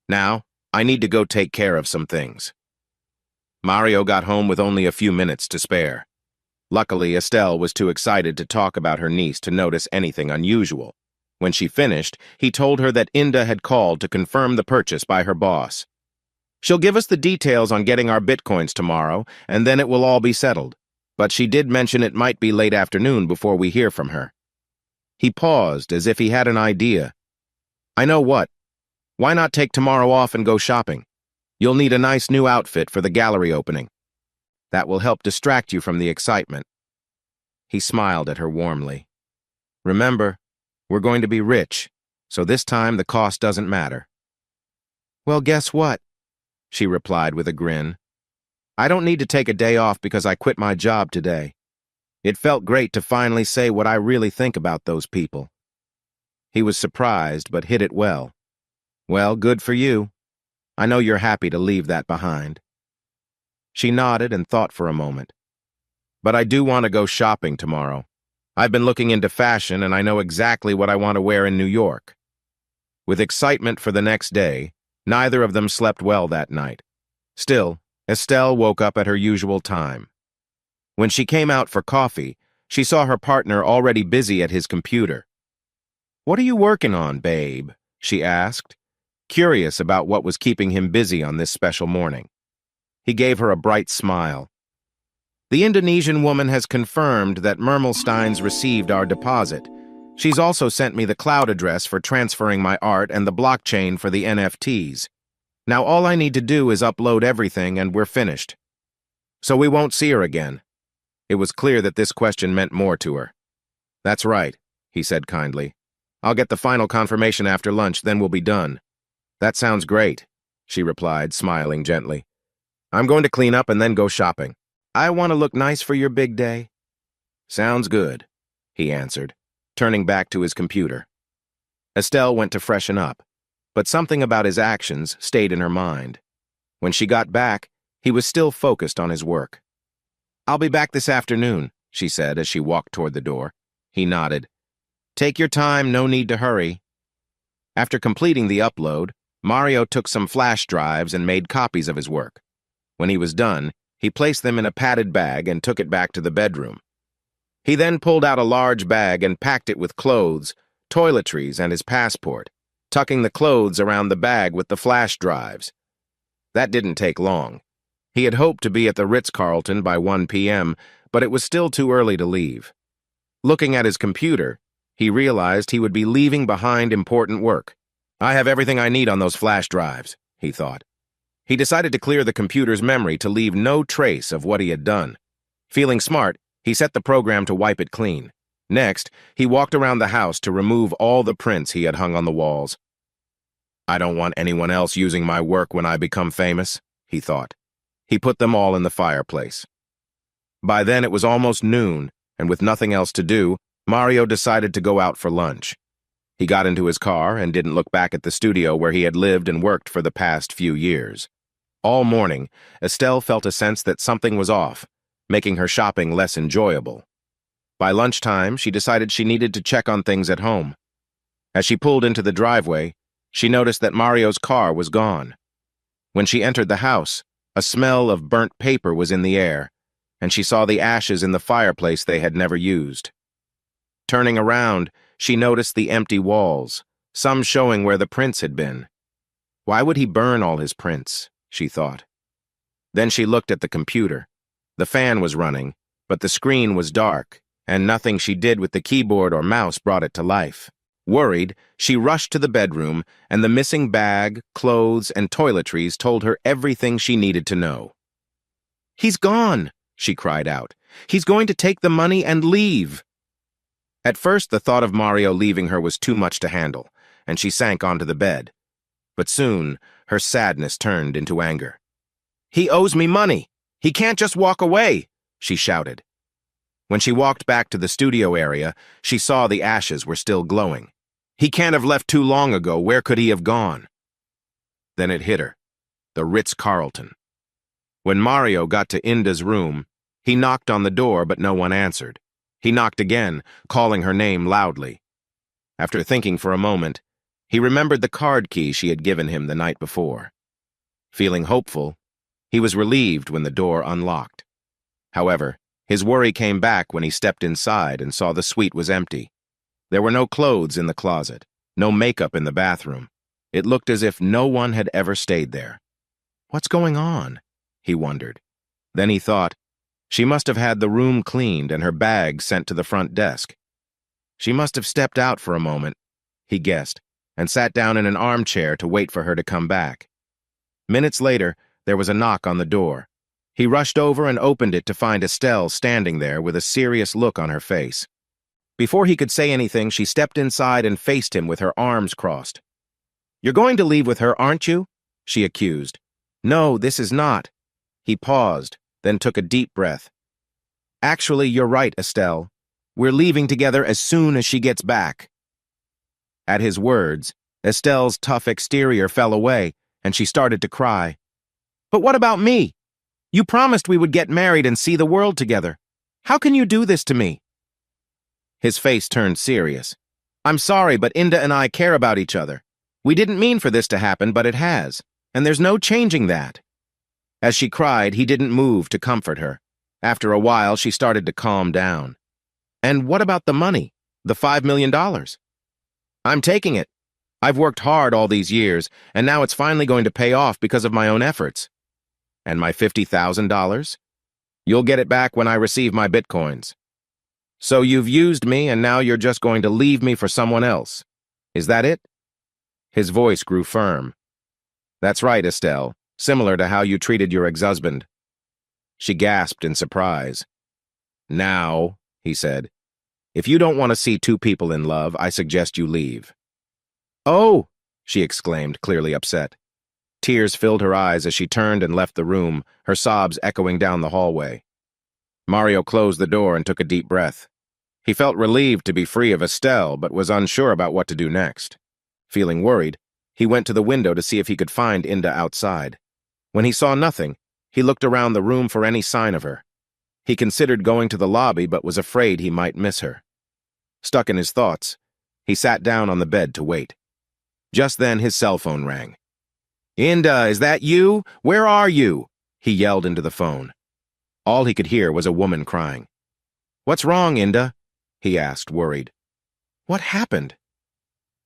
Now, I need to go take care of some things. Mario got home with only a few minutes to spare. Luckily, Estelle was too excited to talk about her niece to notice anything unusual. When she finished, he told her that Inda had called to confirm the purchase by her boss. She'll give us the details on getting our bitcoins tomorrow, and then it will all be settled. But she did mention it might be late afternoon before we hear from her. He paused as if he had an idea. I know what. Why not take tomorrow off and go shopping? You'll need a nice new outfit for the gallery opening. That will help distract you from the excitement. He smiled at her warmly. Remember, we're going to be rich, so this time the cost doesn't matter. Well, guess what? She replied with a grin. I don't need to take a day off because I quit my job today. It felt great to finally say what I really think about those people. He was surprised, but hid it well. Well, good for you. I know you're happy to leave that behind. She nodded and thought for a moment. But I do want to go shopping tomorrow. I've been looking into fashion and I know exactly what I want to wear in New York. With excitement for the next day, neither of them slept well that night. Still, Estelle woke up at her usual time. When she came out for coffee, she saw her partner already busy at his computer. What are you working on, babe? She asked, curious about what was keeping him busy on this special morning. He gave her a bright smile. The Indonesian woman has confirmed that Mermelstein's received our deposit. She's also sent me the cloud address for transferring my art and the blockchain for the NFTs. Now all I need to do is upload everything and we're finished. So we won't see her again. It was clear that this question meant more to her. That's right, he said kindly. I'll get the final confirmation after lunch, then we'll be done. That sounds great, she replied, smiling gently. I'm going to clean up and then go shopping. I want to look nice for your big day. Sounds good, he answered, turning back to his computer. Estelle went to freshen up. but something about his actions stayed in her mind. When she got back, he was still focused on his work. "I'll be back this afternoon," she said as she walked toward the door. He nodded. "Take your time, no need to hurry." After completing the upload, Mario took some flash drives and made copies of his work. When he was done, he placed them in a padded bag and took it back to the bedroom. He then pulled out a large bag and packed it with clothes, toiletries, and his passport, tucking the clothes around the bag with the flash drives. That didn't take long. He had hoped to be at the Ritz-Carlton by 1 p.m., but it was still too early to leave. Looking at his computer, he realized he would be leaving behind important work. "I have everything I need on those flash drives," he thought. He decided to clear the computer's memory to leave no trace of what he had done. Feeling smart, he set the program to wipe it clean. Next, he walked around the house to remove all the prints he had hung on the walls. "I don't want anyone else using my work when I become famous," he thought. He put them all in the fireplace. By then it was almost noon, and with nothing else to do, Mario decided to go out for lunch. He got into his car and didn't look back at the studio where he had lived and worked for the past few years. All morning, Estelle felt a sense that something was off, making her shopping less enjoyable. By lunchtime, she decided she needed to check on things at home. As she pulled into the driveway, she noticed that Mario's car was gone. When she entered the house, a smell of burnt paper was in the air, and she saw the ashes in the fireplace they had never used. Turning around, she noticed the empty walls, some showing where the prints had been. Why would he burn all his prints, she thought. Then she looked at the computer. The fan was running, but the screen was dark, and nothing she did with the keyboard or mouse brought it to life. Worried, she rushed to the bedroom, and the missing bag, clothes, and toiletries told her everything she needed to know. "He's gone," she cried out. "He's going to take the money and leave." At first, the thought of Mario leaving her was too much to handle, and she sank onto the bed. But soon, her sadness turned into anger. "He owes me money! He can't just walk away!" she shouted. When she walked back to the studio area, she saw the ashes were still glowing. "He can't have left too long ago. Where could he have gone?" Then it hit her. The Ritz-Carlton. When Mario got to Inda's room, he knocked on the door, but no one answered. He knocked again, calling her name loudly. After thinking for a moment, he remembered the card key she had given him the night before. Feeling hopeful, he was relieved when the door unlocked. However, his worry came back when he stepped inside and saw the suite was empty. There were no clothes in the closet, no makeup in the bathroom. It looked as if no one had ever stayed there. What's going on? He wondered. Then he thought, she must have had the room cleaned and her bag sent to the front desk. She must have stepped out for a moment, he guessed, and sat down in an armchair to wait for her to come back. Minutes later, there was a knock on the door. He rushed over and opened it to find Estelle standing there with a serious look on her face. Before he could say anything, she stepped inside and faced him with her arms crossed. "You're going to leave with her, aren't you?" she accused. "No, this is not." He paused, then took a deep breath. "Actually, you're right, Estelle. We're leaving together as soon as she gets back." At his words, Estelle's tough exterior fell away, and she started to cry. "But what about me? You promised we would get married and see the world together. How can you do this to me?" His face turned serious. "I'm sorry, but Inda and I care about each other. We didn't mean for this to happen, but it has, and there's no changing that." As she cried, he didn't move to comfort her. After a while, she started to calm down. "And what about the money? The $5 million? I'm taking it. I've worked hard all these years, and now it's finally going to pay off because of my own efforts. And my $50,000? You'll get it back when I receive my bitcoins. So you've used me, and now you're just going to leave me for someone else. Is that it?" His voice grew firm. "That's right, Estelle. Similar to how you treated your ex-husband." She gasped in surprise. "Now," he said, "if you don't want to see two people in love, I suggest you leave." "Oh!" she exclaimed, clearly upset. Tears filled her eyes as she turned and left the room, her sobs echoing down the hallway. Mario closed the door and took a deep breath. He felt relieved to be free of Estelle, but was unsure about what to do next. Feeling worried, He went to the window to see if he could find Inda outside. When he saw nothing, he looked around the room for any sign of her. He considered going to the lobby but was afraid he might miss her. Stuck in his thoughts, he sat down on the bed to wait. Just then his cell phone rang. "Inda, is that you? Where are you?" he yelled into the phone. All he could hear was a woman crying. "What's wrong, Inda?" he asked, worried. "What happened?"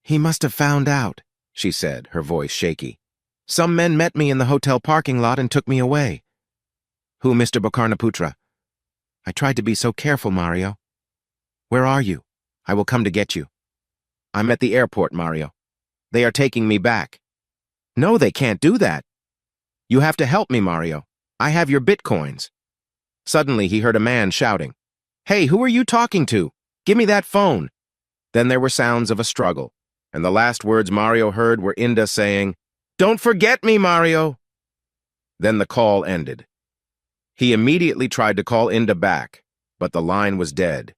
"He must have found out," she said, her voice shaky. "Some men met me in the hotel parking lot and took me away." "Who, Mr. Bokarnaputra?" "I tried to be so careful, Mario." "Where are you? I will come to get you." "I'm at the airport, Mario. They are taking me back." "No, they can't do that." "You have to help me, Mario. I have your bitcoins." Suddenly he heard a man shouting, "Hey, who are you talking to? Give me that phone." Then there were sounds of a struggle, and the last words Mario heard were Inda saying, "Don't forget me, Mario." Then the call ended. He immediately tried to call Inda back, but the line was dead.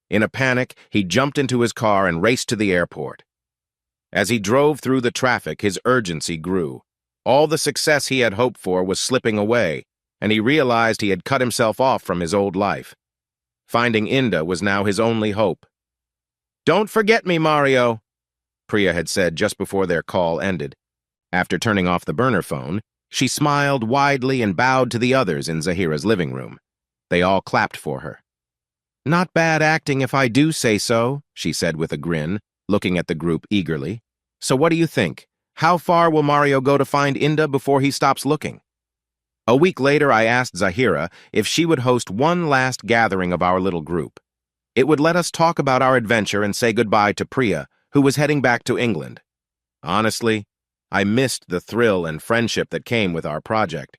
In a panic, he jumped into his car and raced to the airport. As he drove through the traffic, his urgency grew. All the success he had hoped for was slipping away, and he realized he had cut himself off from his old life. Finding Inda was now his only hope. "Don't forget me, Mario," Priya had said just before their call ended. After turning off the burner phone, she smiled widely and bowed to the others in Zahira's living room. They all clapped for her. "Not bad acting if I do say so," she said with a grin, looking at the group eagerly. "So what do you think? How far will Mario go to find Inda before he stops looking?" A week later, I asked Zahira if she would host one last gathering of our little group. It would let us talk about our adventure and say goodbye to Priya, who was heading back to England. Honestly, I missed the thrill and friendship that came with our project.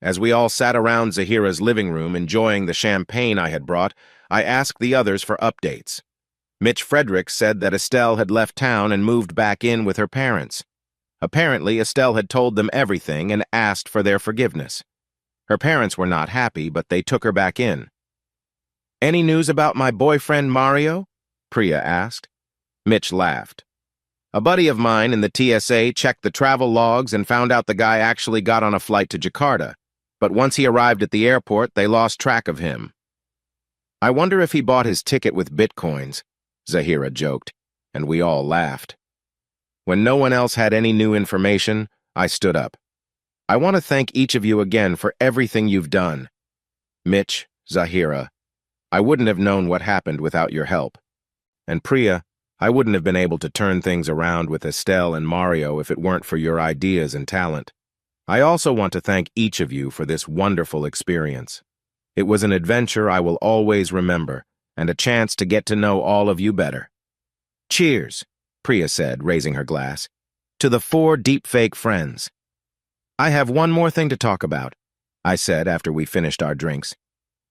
As we all sat around Zahira's living room enjoying the champagne I had brought, I asked the others for updates. Mitch Fredericks said that Estelle had left town and moved back in with her parents. Apparently, Estelle had told them everything and asked for their forgiveness. Her parents were not happy, but they took her back in. "Any news about my boyfriend Mario?" Priya asked. Mitch laughed. "A buddy of mine in the TSA checked the travel logs and found out the guy actually got on a flight to Jakarta, but once he arrived at the airport, they lost track of him." "I wonder if he bought his ticket with bitcoins," Zahira joked, and we all laughed. When no one else had any new information, I stood up. "I want to thank each of you again for everything you've done. Mitch, Zahira, I wouldn't have known what happened without your help. And Priya, I wouldn't have been able to turn things around with Estelle and Mario if it weren't for your ideas and talent. I also want to thank each of you for this wonderful experience. It was an adventure I will always remember, and a chance to get to know all of you better. Cheers," Priya said, raising her glass, "to the 4 Deepfake friends." "I have one more thing to talk about," I said after we finished our drinks.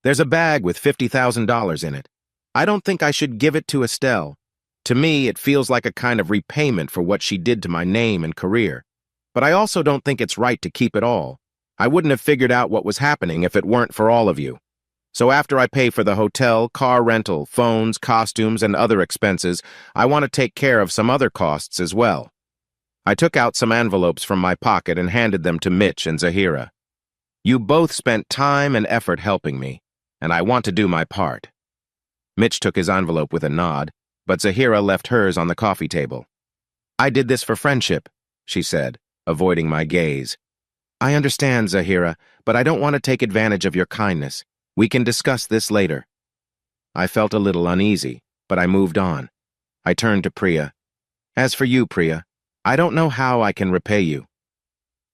"There's a bag with $50,000 in it. I don't think I should give it to Estelle. To me, it feels like a kind of repayment for what she did to my name and career. But I also don't think it's right to keep it all. I wouldn't have figured out what was happening if it weren't for all of you. So after I pay for the hotel, car rental, phones, costumes, and other expenses, I want to take care of some other costs as well." I took out some envelopes from my pocket and handed them to Mitch and Zahira. "You both spent time and effort helping me, and I want to do my part." Mitch took his envelope with a nod, but Zahira left hers on the coffee table. "I did this for friendship," she said, avoiding my gaze. "I understand, Zahira, but I don't want to take advantage of your kindness. We can discuss this later." I felt a little uneasy, but I moved on. I turned to Priya. "As for you, Priya, I don't know how I can repay you.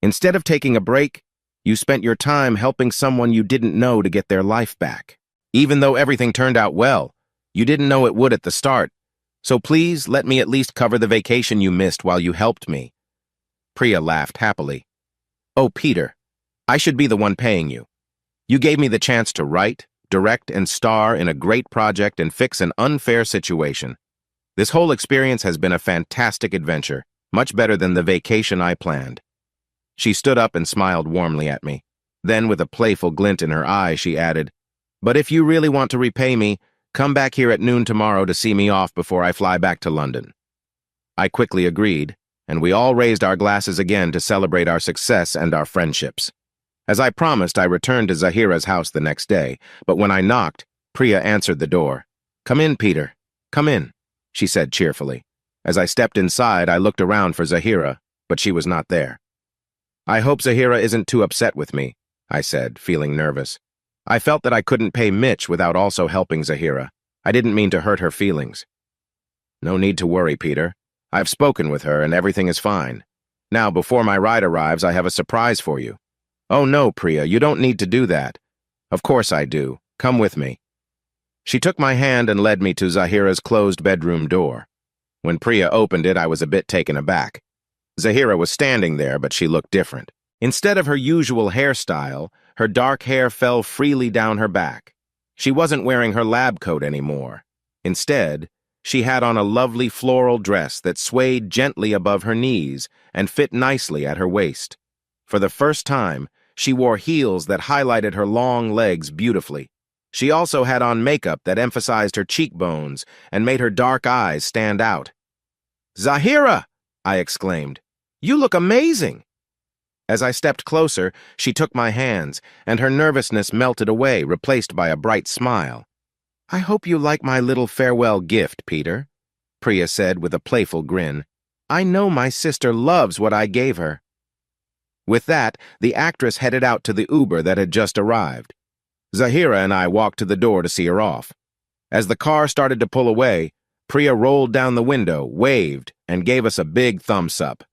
Instead of taking a break, you spent your time helping someone you didn't know to get their life back. Even though everything turned out well, you didn't know it would at the start. So please let me at least cover the vacation you missed while you helped me." Priya laughed happily. "Oh, Peter, I should be the one paying you. You gave me the chance to write, direct, and star in a great project and fix an unfair situation. This whole experience has been a fantastic adventure, much better than the vacation I planned." She stood up and smiled warmly at me. Then, with a playful glint in her eye, she added, "But if you really want to repay me, come back here at noon tomorrow to see me off before I fly back to London." I quickly agreed, and we all raised our glasses again to celebrate our success and our friendships. As I promised, I returned to Zahira's house the next day, but when I knocked, Priya answered the door. "Come in, Peter. Come in," she said cheerfully. As I stepped inside, I looked around for Zahira, but she was not there. "I hope Zahira isn't too upset with me," I said, feeling nervous. I felt that I couldn't pay Mitch without also helping Zahira. I didn't mean to hurt her feelings. "No need to worry, Peter. I've spoken with her and everything is fine. Now, before my ride arrives, I have a surprise for you." "Oh no, Priya, you don't need to do that." "Of course I do. Come with me." She took my hand and led me to Zahira's closed bedroom door. When Priya opened it, I was a bit taken aback. Zahira was standing there, but she looked different. Instead of her usual hairstyle, her dark hair fell freely down her back. She wasn't wearing her lab coat anymore. Instead, she had on a lovely floral dress that swayed gently above her knees and fit nicely at her waist. For the first time, she wore heels that highlighted her long legs beautifully. She also had on makeup that emphasized her cheekbones and made her dark eyes stand out. "Zahira!" I exclaimed. "You look amazing!" As I stepped closer, she took my hands, and her nervousness melted away, replaced by a bright smile. "I hope you like my little farewell gift, Peter," Priya said with a playful grin. "I know my sister loves what I gave her." With that, the actress headed out to the Uber that had just arrived. Zahira and I walked to the door to see her off. As the car started to pull away, Priya rolled down the window, waved, and gave us a big thumbs up.